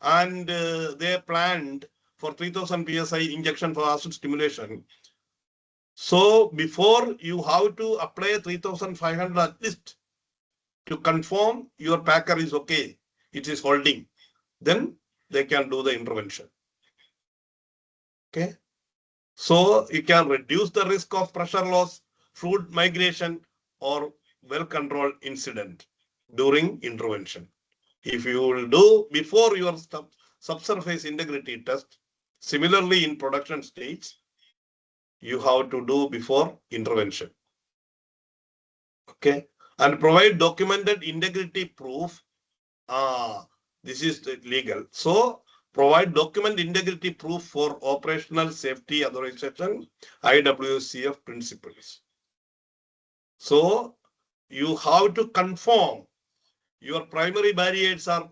and they planned for 3000 PSI injection for acid stimulation. So before you have to apply 3500 at least to confirm your packer is okay, it is holding, then they can do the intervention. Okay. So you can reduce the risk of pressure loss, fluid migration, or well-controlled incident during intervention. If you will do before your subsurface integrity test, similarly in production stage, you have to do before intervention. Okay. And provide documented integrity proof. This is legal. So provide document integrity proof for operational safety authorization, IWCF principles. So you have to confirm your primary barriers are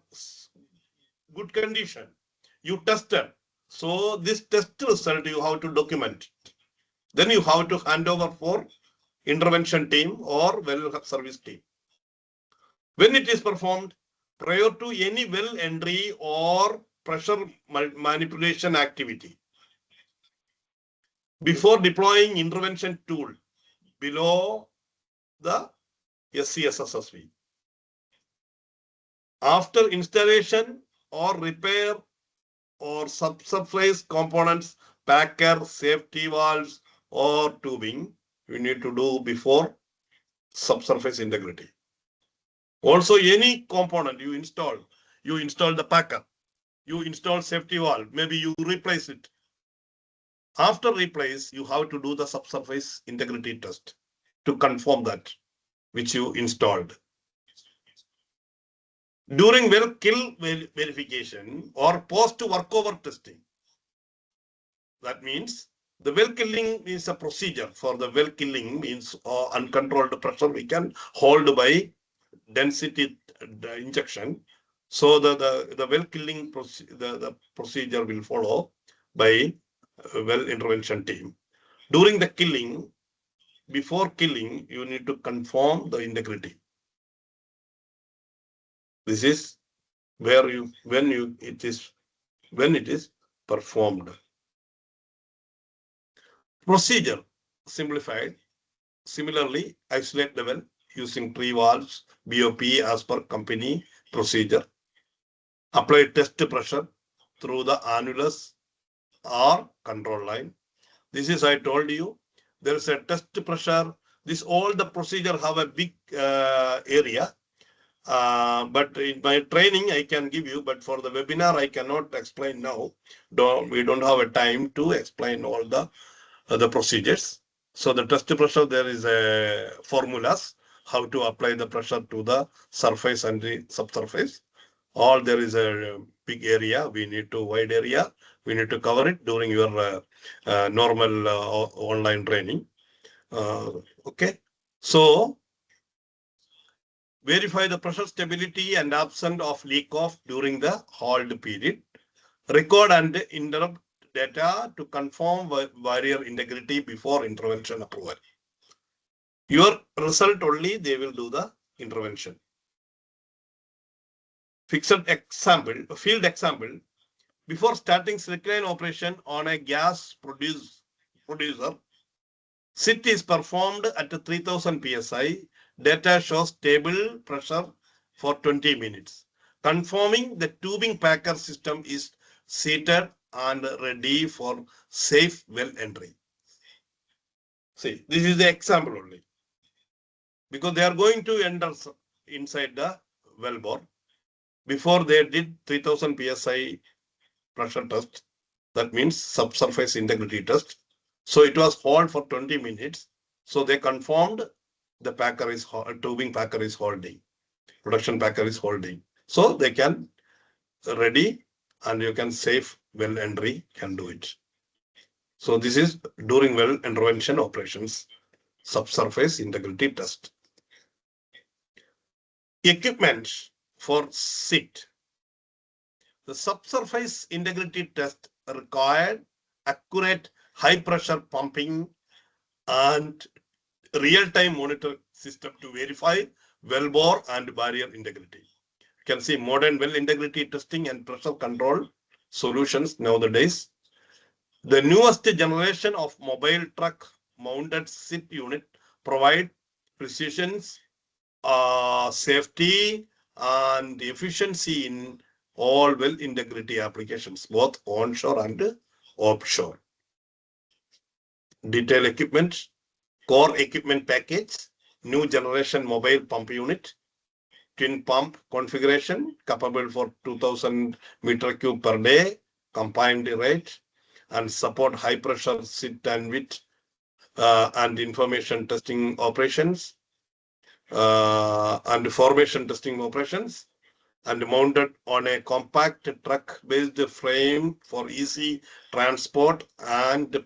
good condition. You tested. So this test result you have to document. Then you have to hand over for intervention team or well service team. When it is performed, prior to any well entry or pressure manipulation activity, before deploying intervention tool below the SCSSSV. After installation or repair or subsurface components, packer, safety valves, or tubing, we need to do before subsurface integrity. Also, any component you install the packer, you install safety valve, maybe you replace it. After replace, you have to do the subsurface integrity test to confirm that which you installed. During well kill verification or post workover testing, that means the well killing is a procedure. For the well killing means uncontrolled pressure we can hold by density injection. So the well killing the procedure will follow by well intervention team. During the killing, before killing, you need to confirm the integrity. This is where when it is performed. Procedure simplified. Similarly, isolate the well using tree valves, BOP as per company procedure. Apply test pressure through the annulus or control line. This is, I told you, there is a test pressure. This all the procedure have a big area. But in my training, I can give you, but for the webinar, I cannot explain now. We don't have a time to explain all the procedures. So the test pressure, there is a formulas, how to apply the pressure to the surface and the subsurface. All there is a big area, wide area, we need to cover it during your normal online training. Okay, so verify the pressure stability and absence of leak off during the hold period. Record and interrupt data to confirm barrier integrity before intervention approval. Your result only, they will do the intervention. Fixed example, field example. Before starting slickline operation on a gas producer, SIT is performed at 3000 psi. Data shows stable pressure for 20 minutes. Confirming the tubing packer system is seated and ready for safe well entry. See, this is the example only. Because they are going to enter inside the wellbore. Before they did 3000 psi pressure test, that means subsurface integrity test. So it was hold for 20 minutes. So they confirmed the packer is tubing packer is holding, production packer is holding. So they can ready and you can safe well entry can do it. So this is during well intervention operations, subsurface integrity test. Equipment for SIT. The subsurface integrity test required accurate high pressure pumping and real-time monitor system to verify wellbore and barrier integrity. You can see modern well integrity testing and pressure control solutions nowadays. The newest generation of mobile truck mounted SIT unit provide precision, safety, and efficiency in all well integrity applications, both onshore and offshore. Detail equipment, core equipment package, new generation mobile pump unit, twin pump configuration capable for 2000 meter cube per day, combined rate, and support high pressure SIT and WIT and information testing operations and formation testing operations, and mounted on a compact truck-based frame for easy transport and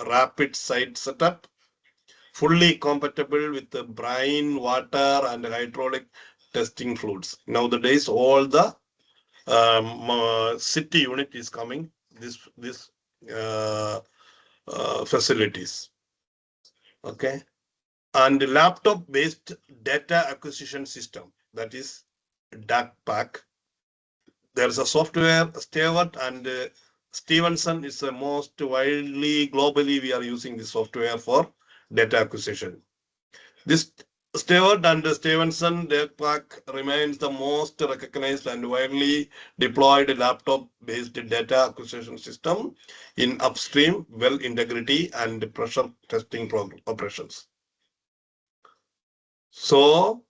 rapid site setup, fully compatible with the brine, water, and hydraulic testing fluids. Nowadays, all the city unit is coming, this facilities. Okay. And laptop-based data acquisition system, that is DACPAC. There's a software steward and Stevenson is the most widely, globally, we are using this software for data acquisition. This Stewart and Stevenson DataPack remains the most recognized and widely deployed laptop-based data acquisition system in upstream well integrity and pressure testing operations. So,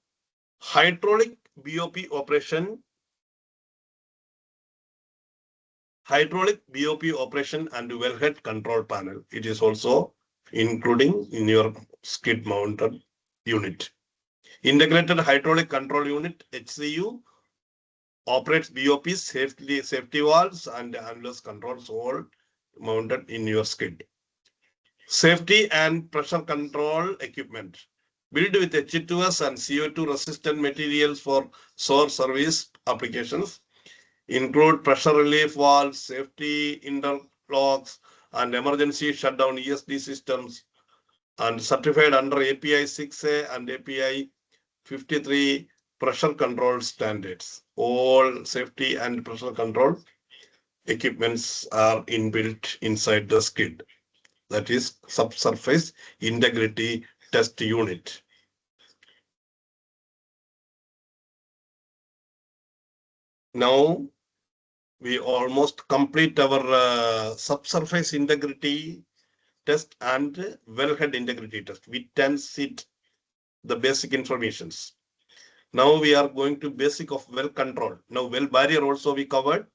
hydraulic BOP operation and wellhead control panel. It is also including in your skid mounted unit. Integrated hydraulic control unit, HCU, operates BOPs, safety valves and handlers controls all mounted in your skid. Safety and pressure control equipment. Built with H2S and CO2 resistant materials for shore service applications. Include pressure relief valves, safety interlocks, and emergency shutdown ESD systems, and certified under API 6A and API 53 pressure control standards. All safety and pressure control equipments are inbuilt inside the skid. That is subsurface integrity test unit. Now, we almost complete our subsurface integrity test and wellhead integrity test. We can see the basic informations. Now we are going to basic of well control. Now well barrier also we covered.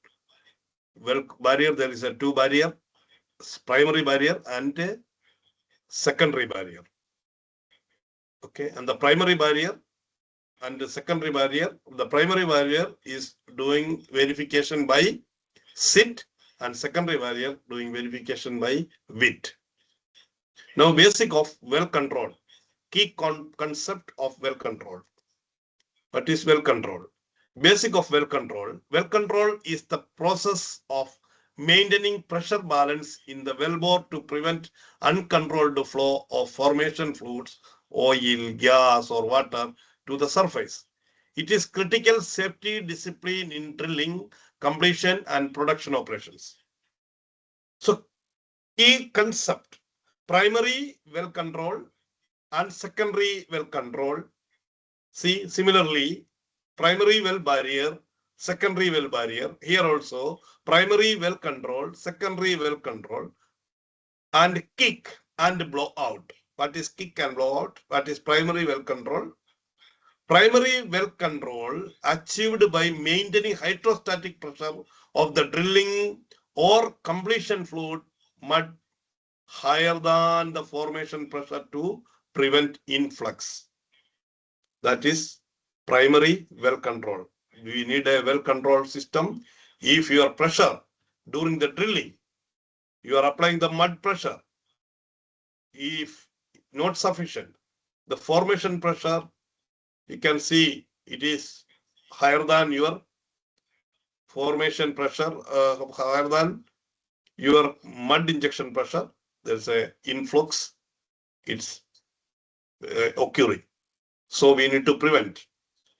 Well barrier, there is a two barrier, primary barrier and a secondary barrier. Okay, and the primary barrier and the secondary barrier, the primary barrier is doing verification by sit and secondary barrier doing verification by width. Now basic of well control, key concept of well control. What is well control? Basic of well control. Well control is the process of maintaining pressure balance in the wellbore to prevent uncontrolled flow of formation fluids, oil, gas, or water to the surface. It is critical safety discipline in drilling, completion, and production operations. So, key concept, primary well control and secondary well control. See, similarly, primary well barrier, secondary well barrier. Here also, primary well control, secondary well control, and kick and blowout. What is kick and blowout? What is primary well control? Primary well control achieved by maintaining hydrostatic pressure of the drilling or completion fluid mud higher than the formation pressure to prevent influx. That is primary well control. We need a well control system. If your pressure during the drilling, you are applying the mud pressure, if not sufficient, the formation pressure, you can see it is higher than your formation pressure, higher than your mud injection pressure. There's a influx, it's occurring. So we need to prevent.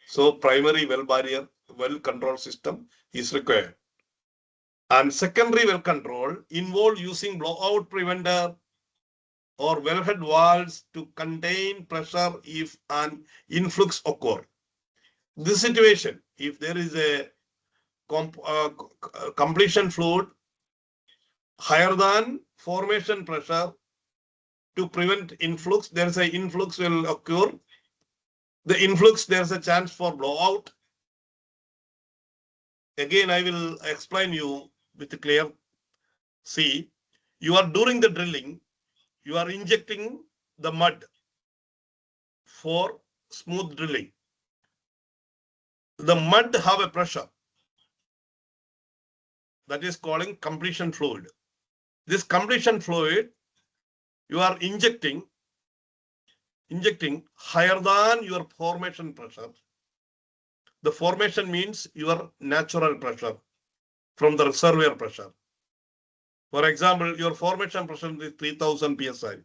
So primary well barrier, well control system is required. And secondary well control involve using blowout preventer or wellhead valves to contain pressure if an influx occur. This situation, if there is a completion fluid higher than formation pressure to prevent influx, there is an influx will occur. The influx, there's a chance for blowout. Again, I will explain you with clear. See, you are during the drilling, you are injecting the mud for smooth drilling. The mud have a pressure that is calling completion fluid. This completion fluid, you are injecting higher than your formation pressure. The formation means your natural pressure from the reservoir pressure. For example, your formation pressure is 3000 psi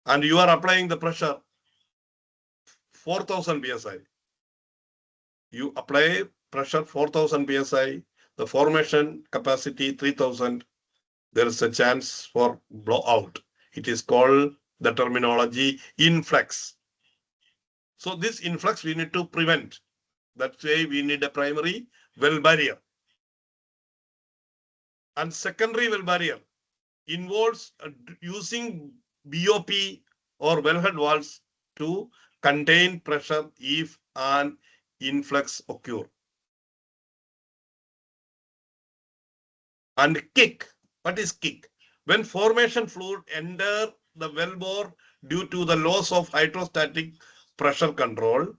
and you are applying the pressure 4000 psi. You apply pressure 4000 psi the formation capacity 3000, there is a chance for blowout. It is called the terminology influx. So this influx we need to prevent. That's why we need a primary well barrier. And secondary well barrier involves using BOP or wellhead valves to contain pressure if an influx occur. And kick. What is kick? When formation fluid enter the wellbore due to the loss of hydrostatic pressure control,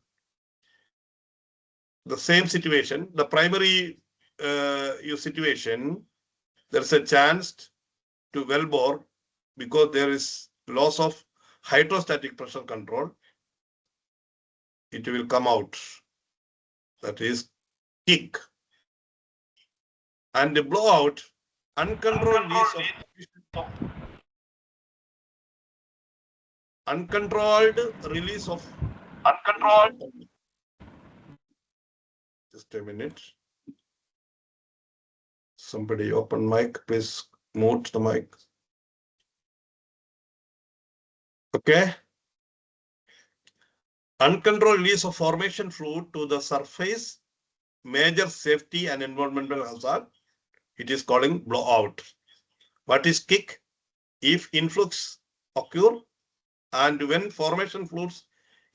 the same situation, the primary situation, there's a chance to wellbore because there is loss of hydrostatic pressure control. It will come out. That is kick. And the blowout, uncontrolled release of just a minute. Somebody open mic, please mute the mic. Okay. Uncontrolled release of formation fluid to the surface, major safety and environmental hazard. It is calling blowout. What is kick? If influx occur and when formation fluids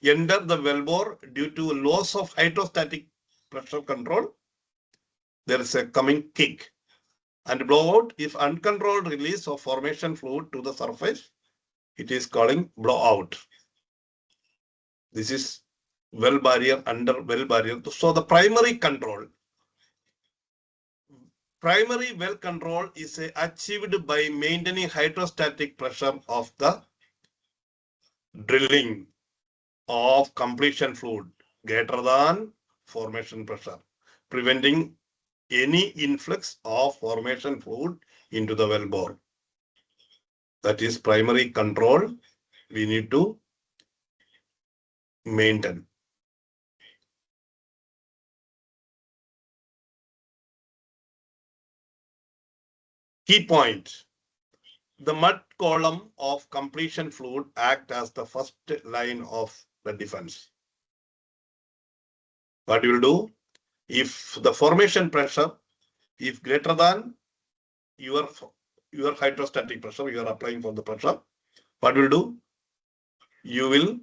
enter the wellbore due to loss of hydrostatic pressure control, there is a coming kick. And blowout, if uncontrolled release of formation fluid to the surface, it is calling blowout. This is well barrier, under well barrier. So the primary well control is achieved by maintaining hydrostatic pressure of the drilling of completion fluid greater than formation pressure, preventing any influx of formation fluid into the wellbore. That is primary control we need to maintain. Key point. The mud column of completion fluid act as the first line of the defense. What you will do? If the formation pressure is greater than your hydrostatic pressure, you are applying for the pressure, what will do? You will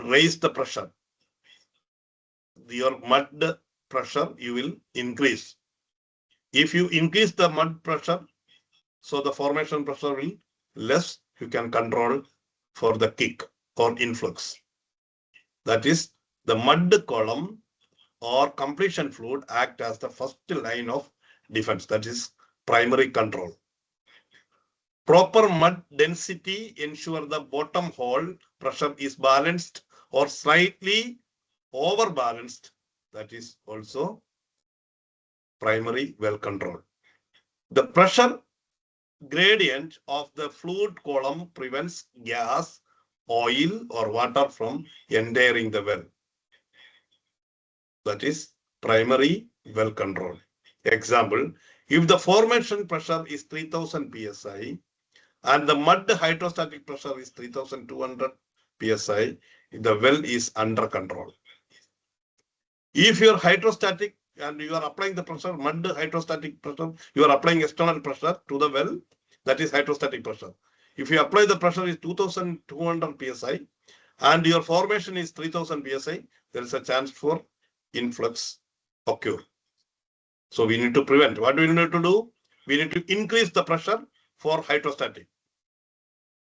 raise the pressure. Your mud pressure, you will increase. If you increase the mud pressure, so the formation pressure will less, you can control for the kick or influx. That is, the mud column or completion fluid act as the first line of defense. That is primary control. Proper mud density ensure the bottom hole pressure is balanced or slightly overbalanced. That is also primary well control. The pressure gradient of the fluid column prevents gas, oil, or water from entering the well. That is primary well control. Example, if the formation pressure is 3000 psi and the mud hydrostatic pressure is 3200 psi, the well is under control. If your hydrostatic and you are applying the pressure, mud hydrostatic pressure, you are applying external pressure to the well, that is hydrostatic pressure. If you apply the pressure is 2200 psi and your formation is 3000 psi, there is a chance for influx occur. So we need to prevent. What do we need to do? We need to increase the pressure for hydrostatic.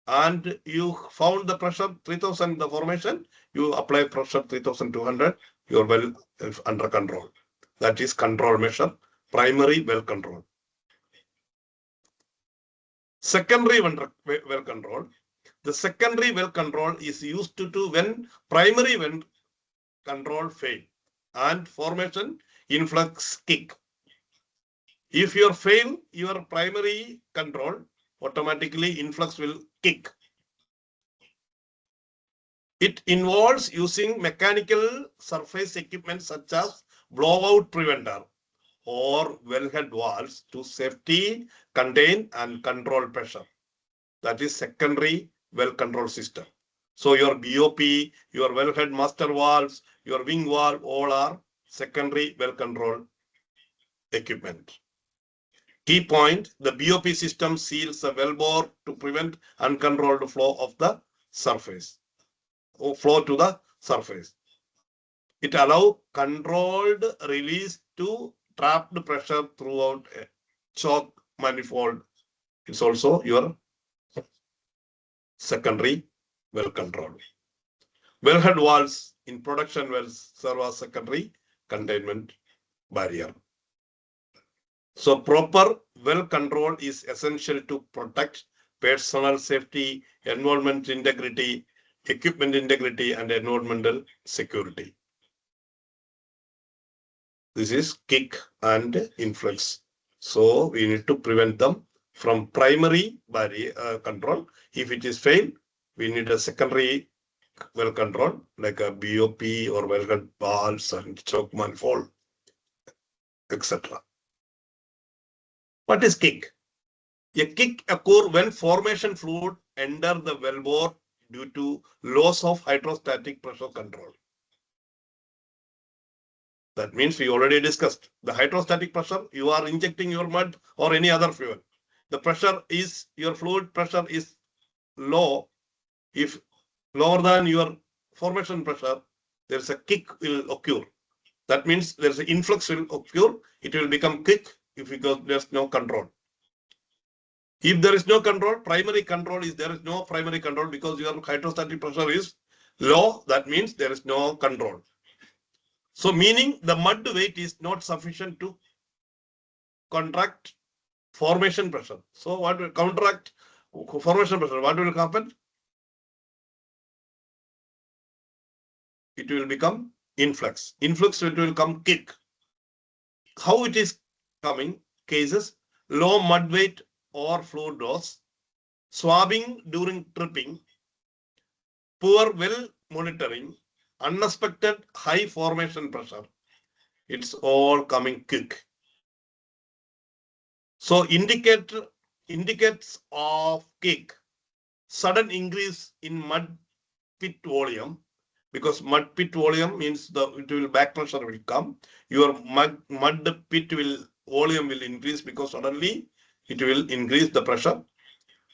And you found the pressure 3000 the formation, you apply pressure 3200, your well is under control. That is control measure, primary well control. Secondary well control. The secondary well control is used to when primary well control fail and formation influx kick. If you fail your primary control, automatically influx will kick. It involves using mechanical surface equipment such as blowout preventer or wellhead valves to safety, contain and control pressure. That is secondary well control system. So your BOP, your wellhead master valves, your wing valve, all are secondary well control equipment. Key point, the BOP system seals the wellbore to prevent uncontrolled flow of the surface, or flow to the surface. It allows controlled release to trapped pressure throughout a choke manifold. It's also your secondary well control. Wellhead valves in production wells serve as secondary containment barrier. So proper well control is essential to protect personal safety, environment integrity, equipment integrity, and environmental security. This is kick and influx. So we need to prevent them from primary barrier control. If it is failed, we need a secondary well control like a BOP or wellhead valves and choke manifold, etc. What is kick? A kick occurs when formation fluid enter the wellbore due to loss of hydrostatic pressure control. That means we already discussed the hydrostatic pressure. You are injecting your mud or any other fuel. The pressure is, your fluid pressure is low. If lower than your formation pressure, there is a kick will occur. That means there is an influx will occur. It will become kick if because there's no control. If there is no control, primary control is there is no primary control because your hydrostatic pressure is low. That means there is no control. So meaning the mud weight is not sufficient to contract formation pressure. So what will counteract formation pressure? What will happen? It will become influx. Influx, it will come kick. How it is coming? Cases, low mud weight or fluid dose, swabbing during tripping, poor well monitoring, unexpected high formation pressure. It's all coming kick. So indicates of kick, sudden increase in mud pit volume, because mud pit volume means it will back pressure will come. Your mud pit volume will increase because suddenly it will increase the pressure,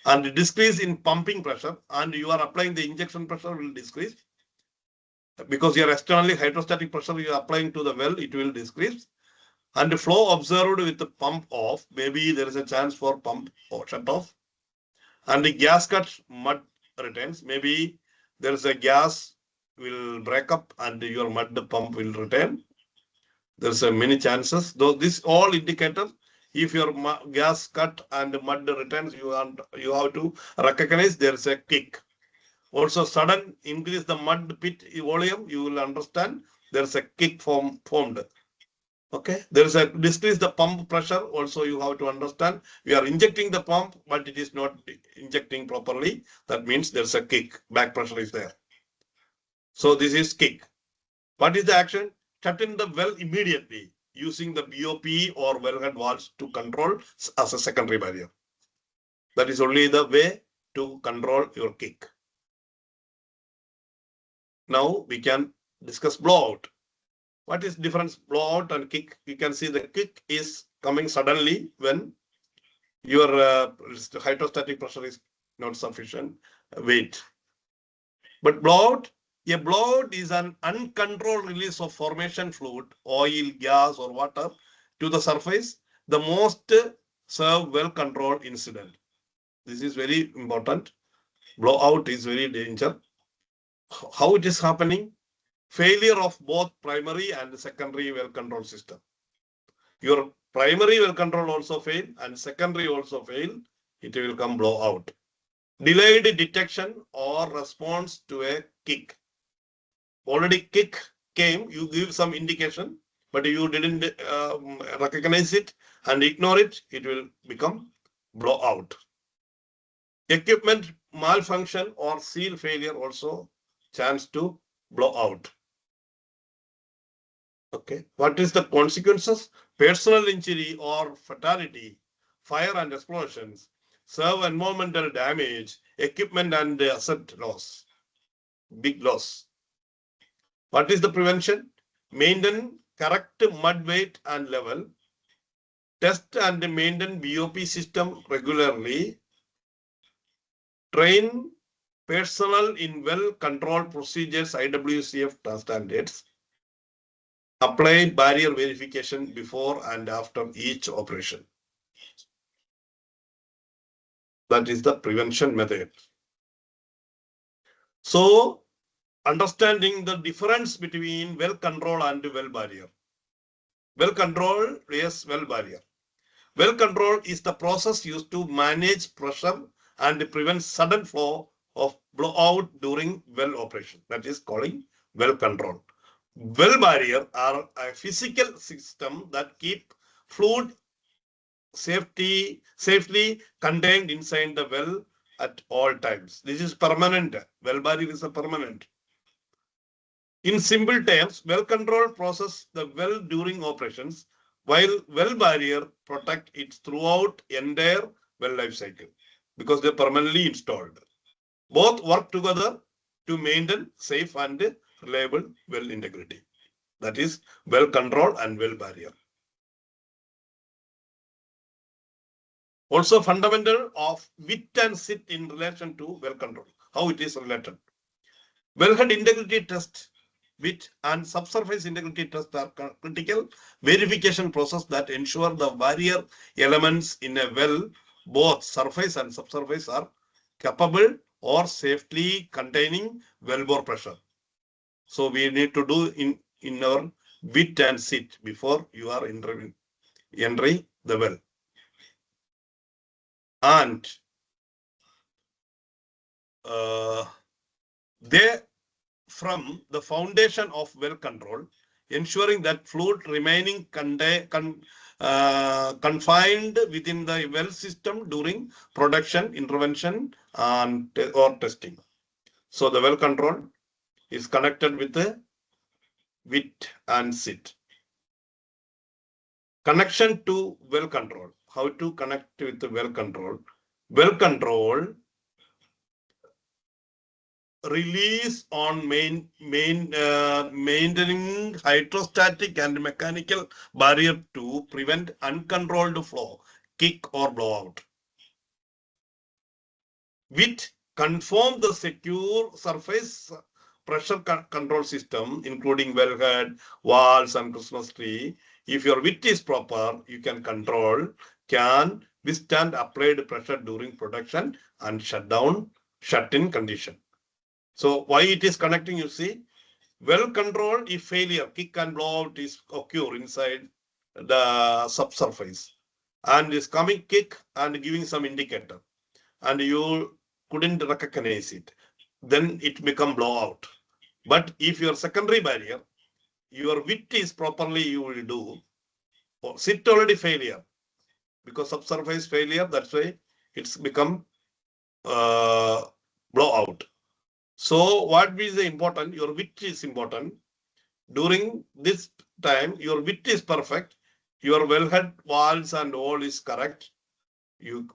and decrease in pumping pressure, and you are applying the injection pressure will decrease because you are externally hydrostatic pressure you are applying to the well, it will decrease. And the flow observed with the pump off, maybe there is a chance for pump or shut off. And the gas cut mud retains, maybe there is a gas will break up and your mud pump will retain. There's many chances. Though this all indicators, if your gas cut and mud returns, you have to recognize there is a kick. Also, sudden increase the mud pit volume, you will understand there is a kick formed. Okay, there is a decrease the pump pressure. Also, you have to understand we are injecting the pump, but it is not injecting properly. That means there's a kick. Back pressure is there. So this is kick. What is the action? Shut in the well immediately using the BOP or wellhead valves to control as a secondary barrier. That is only the way to control your kick. Now we can discuss blowout. What is difference blowout and kick? You can see the kick is coming suddenly when your hydrostatic pressure is not sufficient weight. But blowout, a blowout is an uncontrolled release of formation fluid, oil, gas, or water to the surface. The most serve well-controlled incident. This is very important. Blowout is very dangerous. How it is happening? Failure of both primary and secondary well control system. Your primary well control also fail and secondary also fail. It will come blowout. Delayed detection or response to a kick. Already kick came, you give some indication, but you didn't recognize it and ignore it, it will become blowout. Equipment malfunction or seal failure also chance to blow out. Okay, what is the consequences? personal injury or fatality, fire and explosions, serve environmental damage, equipment and asset loss, big loss. What is the prevention? Maintain correct mud weight and level, test and maintain BOP system regularly, train personnel in well-controlled procedures, IWCF standards, apply barrier verification before and after each operation. That is the prevention method. So, understanding the difference between well control and well barrier. Well control is well barrier. Well control is the process used to manage pressure and prevent sudden flow of blowout during well operation. That is calling well control. Well barrier are a physical system that keep fluid safely contained inside the well at all times. This is permanent. Well barrier is a permanent. In simple terms, well control process the well during operations, while well barrier protect it throughout entire well life cycle because they're permanently installed. Both work together to maintain safe and reliable well integrity. That is well control and well barrier. Also fundamental of width and sit in relation to well control, how it is related. Wellhead integrity test, width and subsurface integrity test are critical verification process that ensure the barrier elements in a well, both surface and subsurface, are capable or safely containing wellbore pressure. So we need to do in our width and sit before you are entering the well. And they from the foundation of well control, ensuring that fluid remaining confined within the well system during production, intervention, and or testing. So the well control is connected with the width and sit. Connection to well control. How to connect with the well control? Well control release on maintaining hydrostatic and mechanical barrier to prevent uncontrolled flow, kick or blowout. With conform the secure surface pressure control system, including wellhead, valves, and Christmas tree. If your width is proper, you can withstand applied pressure during production and shut-in condition. So why it is connecting, you see, well controlled if failure, kick and blowout is occur inside the subsurface and is coming kick and giving some indicator and you couldn't recognize it, then it become blowout. But if your secondary barrier, your width is properly, you will do. Or sit already failure because subsurface failure, that's why it's become blowout. So what is the important? Your width is important. During this time, your width is perfect. Your wellhead valves and all is correct. You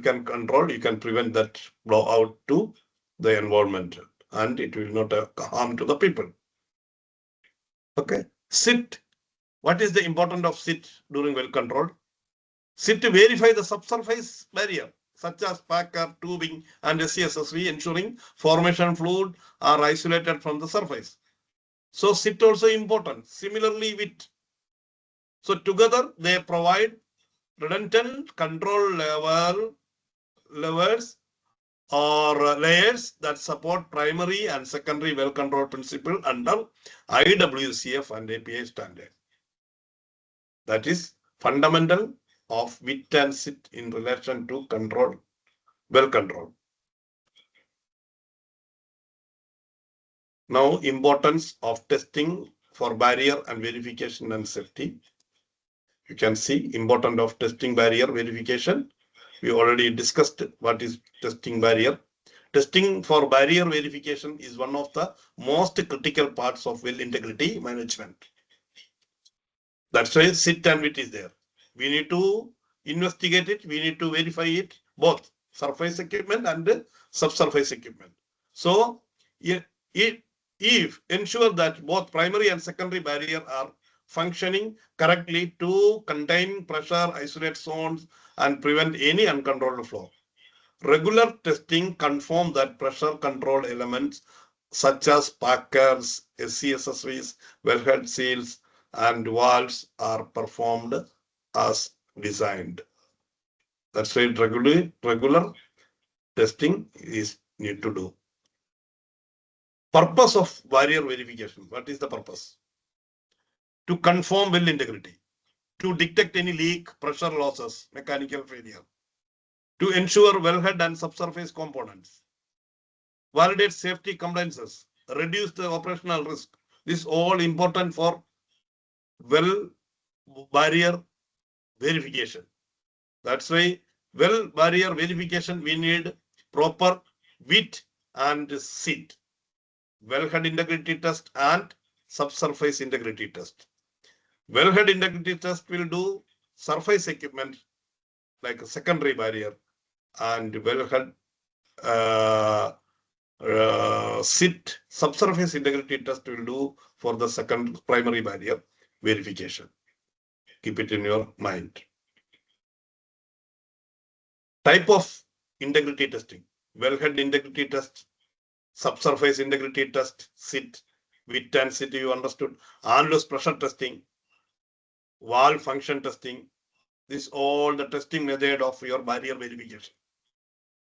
can control, you can prevent that blowout to the environment and it will not harm to the people. Okay. Sit. What is the importance of sit during well control? Sit to verify the subsurface barrier, such as packer, tubing, and SCSSV, ensuring formation fluid are isolated from the surface. So sit also important. Similarly, width. So together they provide redundant control levers or layers that support primary and secondary well control principle under IWCF and API standard. That is fundamental of width and sit in relation to control, well control. Now, importance of testing for barrier and verification and safety. You can see importance of testing barrier verification. We already discussed what is testing barrier. Testing for barrier verification is one of the most critical parts of well integrity management. That's why sit and wit is there. We need to investigate it. We need to verify it, both surface equipment and subsurface equipment. So if ensure that both primary and secondary barrier are functioning correctly to contain pressure, isolate zones, and prevent any uncontrolled flow. Regular testing confirm that pressure control elements such as packers, SCSSVs, wellhead seals, and valves are performed as designed. That's why regular testing is need to do. Purpose of barrier verification. What is the purpose? To confirm well integrity, to detect any leak, pressure losses, mechanical failure, to ensure wellhead and subsurface components, validate safety compliances, reduce the operational risk. This is all important for well barrier verification. That's why well barrier verification, we need proper wit and sit, wellhead integrity test and subsurface integrity test. Wellhead integrity test will do surface equipment like a secondary barrier, and wellhead sit subsurface integrity test will do for the second primary barrier verification. Keep it in your mind. Type of integrity testing: wellhead integrity test, subsurface integrity test, sit, wit and sit, you understood. Annulus pressure testing, valve function testing. This all the testing method of your barrier verification.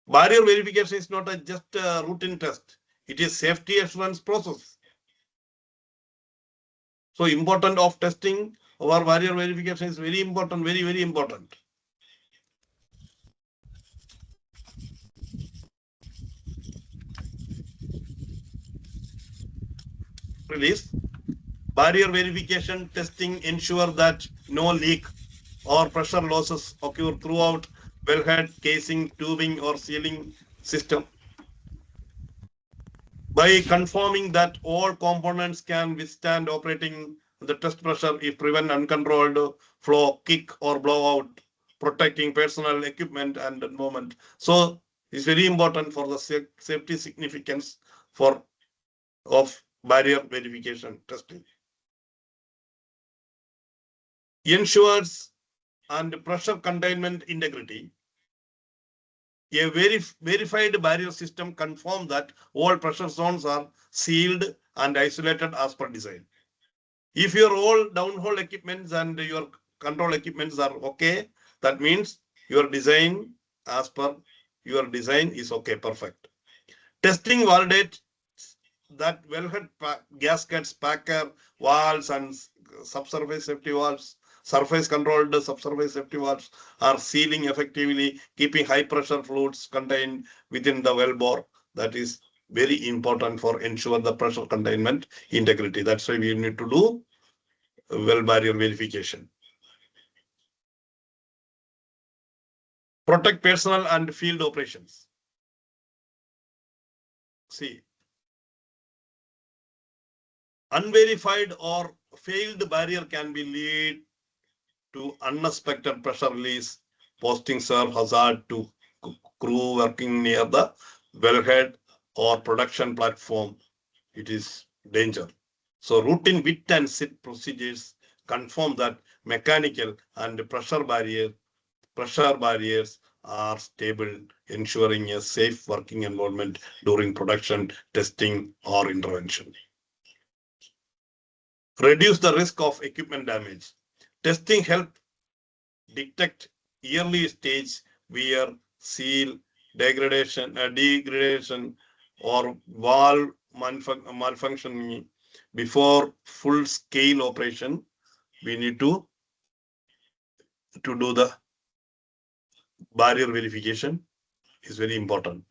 Barrier verification is not just a routine test. It is safety assurance process. So important of testing our barrier verification is very important, very, very important. Release. Barrier verification testing ensure that no leak or pressure losses occur throughout wellhead, casing, tubing, or sealing system. By confirming that all components can withstand operating the test pressure if prevent uncontrolled flow, kick, or blowout, protecting personal equipment and movement. So it's very important for the safety significance of barrier verification testing. Ensures and pressure containment integrity. A verified barrier system confirms that all pressure zones are sealed and isolated as per design. If your all downhole equipments and your control equipments are okay, that means your design as per your design is okay, perfect. Testing validates that wellhead gaskets, packer, valves, and subsurface safety valves, surface controlled subsurface safety valves are sealing effectively, keeping high pressure fluids contained within the wellbore. That is very important for ensure the pressure containment integrity. That's why we need to do well barrier verification. Protect personnel and field operations. See, unverified or failed barrier can be lead to unexpected pressure release, posting serve hazard to crew working near the wellhead or production platform. It is danger. So routine wit and sit procedures confirm that mechanical and pressure barriers are stable, ensuring a safe working environment during production, testing, or intervention. Reduce the risk of equipment damage. Testing help detect early stage wear, seal, degradation, or valve malfunctioning before full-scale operation. We need to do the barrier verification. Is very important.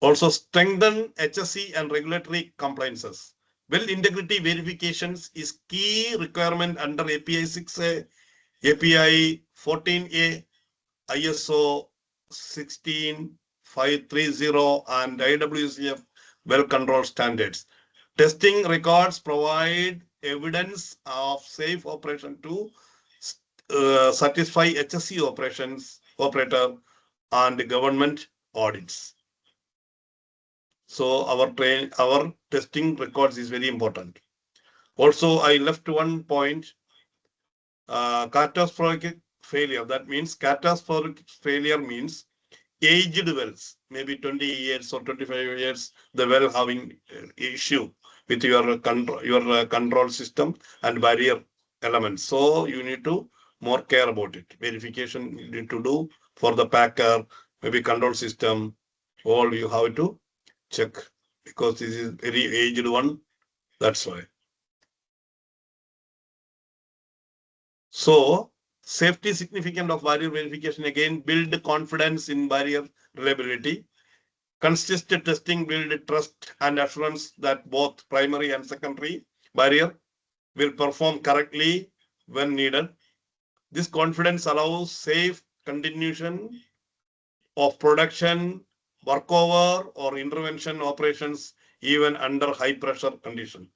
Also strengthen HSE and regulatory compliances. Well integrity verifications is key requirement under API 6A, API 14A, ISO 16530 and IWCF well control standards. Testing records provide evidence of safe operation to satisfy HSE operator and government audits. So our testing records is very important. Also, I left one point, catastrophic failure. That means catastrophic failure means aged wells, maybe 20 years or 25 years, the well having issue with your control system and barrier elements. So you need to more care about it. Verification you need to do for the packer, maybe control system, all you have to check because this is very aged one. That's why. So safety significance of barrier verification, again, build confidence in barrier reliability. Consistent testing build trust and assurance that both primary and secondary barrier will perform correctly when needed. This confidence allows safe continuation of production, workover, or intervention operations even under high pressure condition.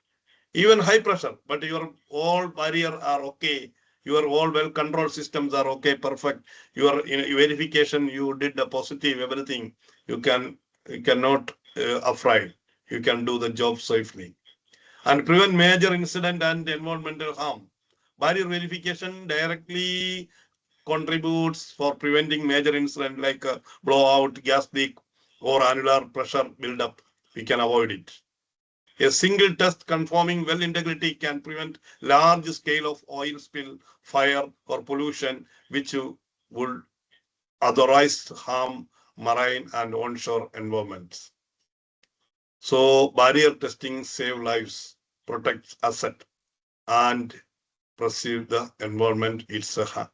Even high pressure, but your all barrier are okay. Your all well control systems are okay, perfect. Your verification, you did the positive, everything. You cannot afraid. You can do the job safely and prevent major incident and environmental harm. Barrier verification directly contributes for preventing major incident like blowout, gas leak, or annular pressure buildup. We can avoid it. A single test confirming well integrity can prevent large scale of oil spill, fire, or pollution, which would otherwise harm marine and onshore environments. So barrier testing save lives, protects asset, and preserve the environment. It's a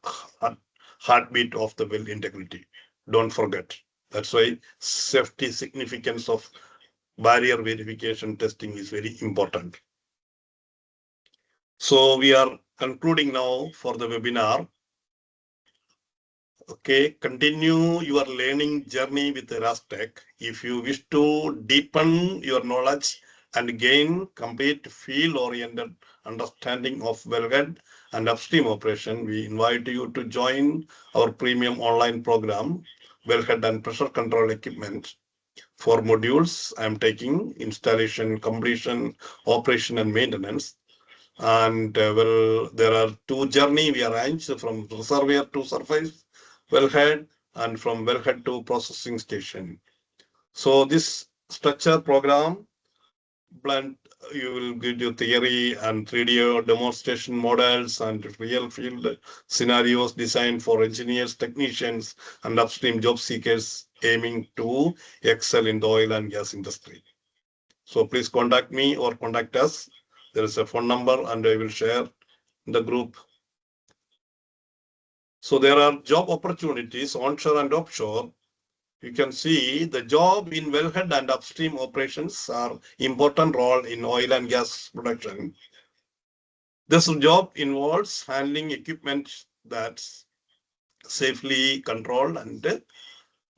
heartbeat of the well integrity. Don't forget. That's why safety significance of barrier verification testing is very important. So we are concluding now for the webinar. Okay, continue your learning journey with Rastec. If you wish to deepen your knowledge and gain complete field-oriented understanding of wellhead and upstream operation, we invite you to join our premium online program, Wellhead and Pressure Control Equipment. For modules, I am taking installation, completion, operation, and maintenance. And well, there are two journey we arranged from reservoir to surface wellhead and from wellhead to processing station. So this structure program blend you will get your theory and 3D demonstration models and real field scenarios designed for engineers, technicians, and upstream job seekers aiming to excel in the oil and gas industry. So please contact me or contact us. There is a phone number and I will share in the group. So there are job opportunities onshore and offshore. You can see the job in wellhead and upstream operations are important role in oil and gas production. This job involves handling equipment that's safely controlled and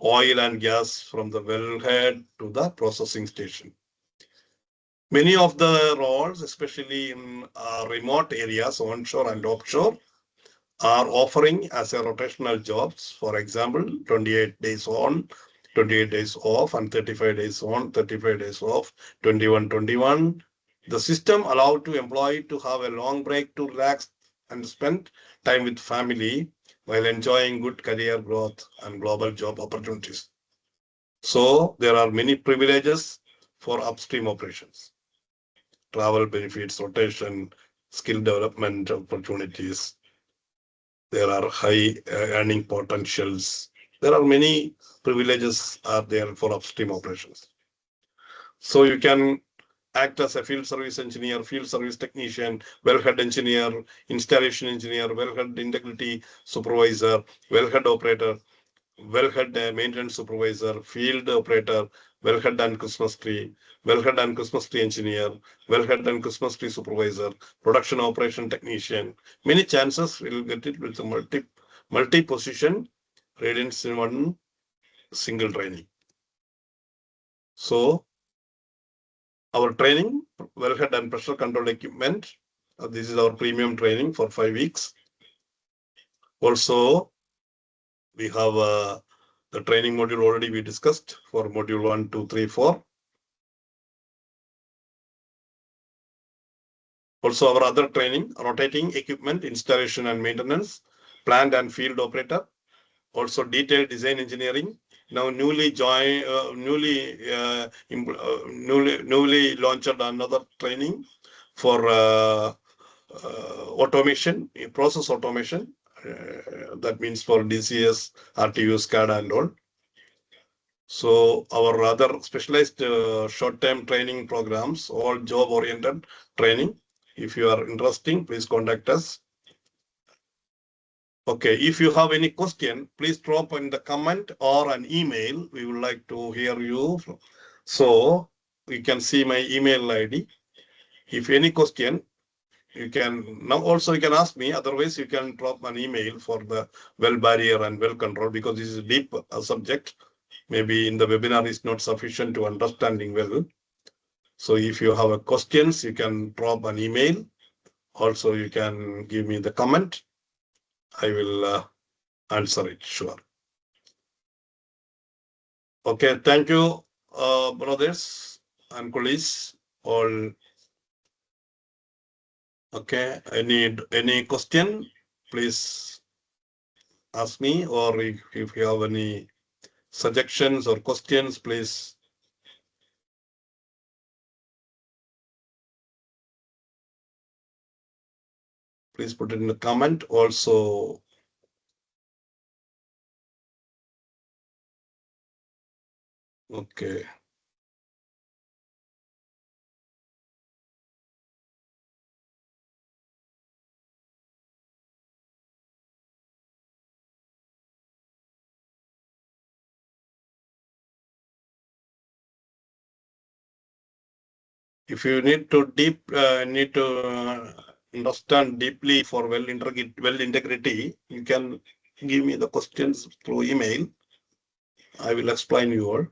oil and gas from the wellhead to the processing station. Many of the roles, especially in remote areas, onshore and offshore, are offering as a rotational jobs. For example, 28 days on, 28 days off, and 35 days on, 35 days off, 21-21. The system allowed to employee to have a long break to relax and spend time with family while enjoying good career growth and global job opportunities. So there are many privileges for upstream operations. Travel benefits, rotation, skill development opportunities. There are high earning potentials. There are many privileges are there for upstream operations. So you can act as a field service engineer, field service technician, wellhead engineer, installation engineer, wellhead integrity supervisor, wellhead operator, wellhead maintenance supervisor, field operator, wellhead and Christmas tree, wellhead and Christmas tree engineer, wellhead and Christmas tree supervisor, production operation technician. Many chances will get it with a multi-position radiance in one single training. So our training, wellhead and pressure control equipment. This is our premium training for 5 weeks. Also, we have the training module already we discussed for module 1, 2, 3, 4. Also, our other training, rotating equipment, installation and maintenance, plant and field operator. Also, detailed design engineering. Now, newly launched another training for automation, process automation. That means for DCS, RTU, SCADA and all. So our other specialized short-term training programs, all job-oriented training. If you are interested, please contact us. Okay, if you have any question, please drop in the comment or an email. We would like to hear you. So you can see my email ID. If any question, you can now also you can ask me. Otherwise, you can drop an email for the well barrier and well control, because this is a deep subject. Maybe in the webinar is not sufficient to understanding well. So if you have a questions, you can drop an email. Also, you can give me the comment. I will answer it, sure. Okay, thank you, brothers and colleagues. All okay. Any question, please ask me, or if you have any suggestions or questions, please. Please put it in the comment. Also, okay. If you need to understand deeply for well integrity, you can give me the questions through email. I will explain you all,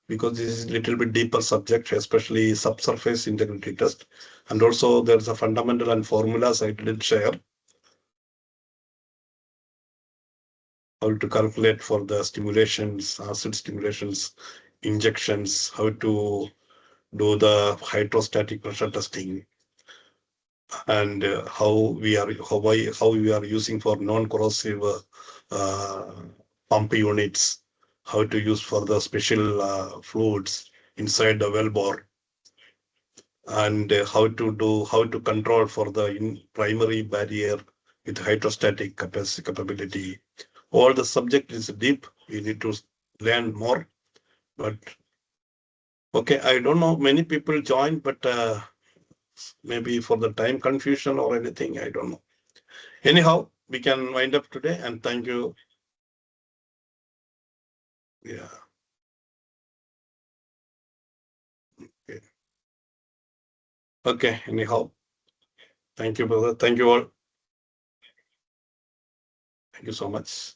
because this is a little bit deeper subject, especially subsurface integrity test. And also there's a fundamental and formulas I didn't share. How to calculate for the stimulations, acid stimulations, injections, how to do the hydrostatic pressure testing, and how we are using for non-corrosive pump units, how to use for the special fluids inside the well bore, and how to control for the primary barrier with hydrostatic capability. All the subject is deep. We need to learn more. But okay, I don't know. Many people join, but maybe for the time confusion or anything, I don't know. Anyhow, we can wind up today, and thank you. Yeah. Okay. Okay. Anyhow, thank you, brother. Thank you all. Thank you so much.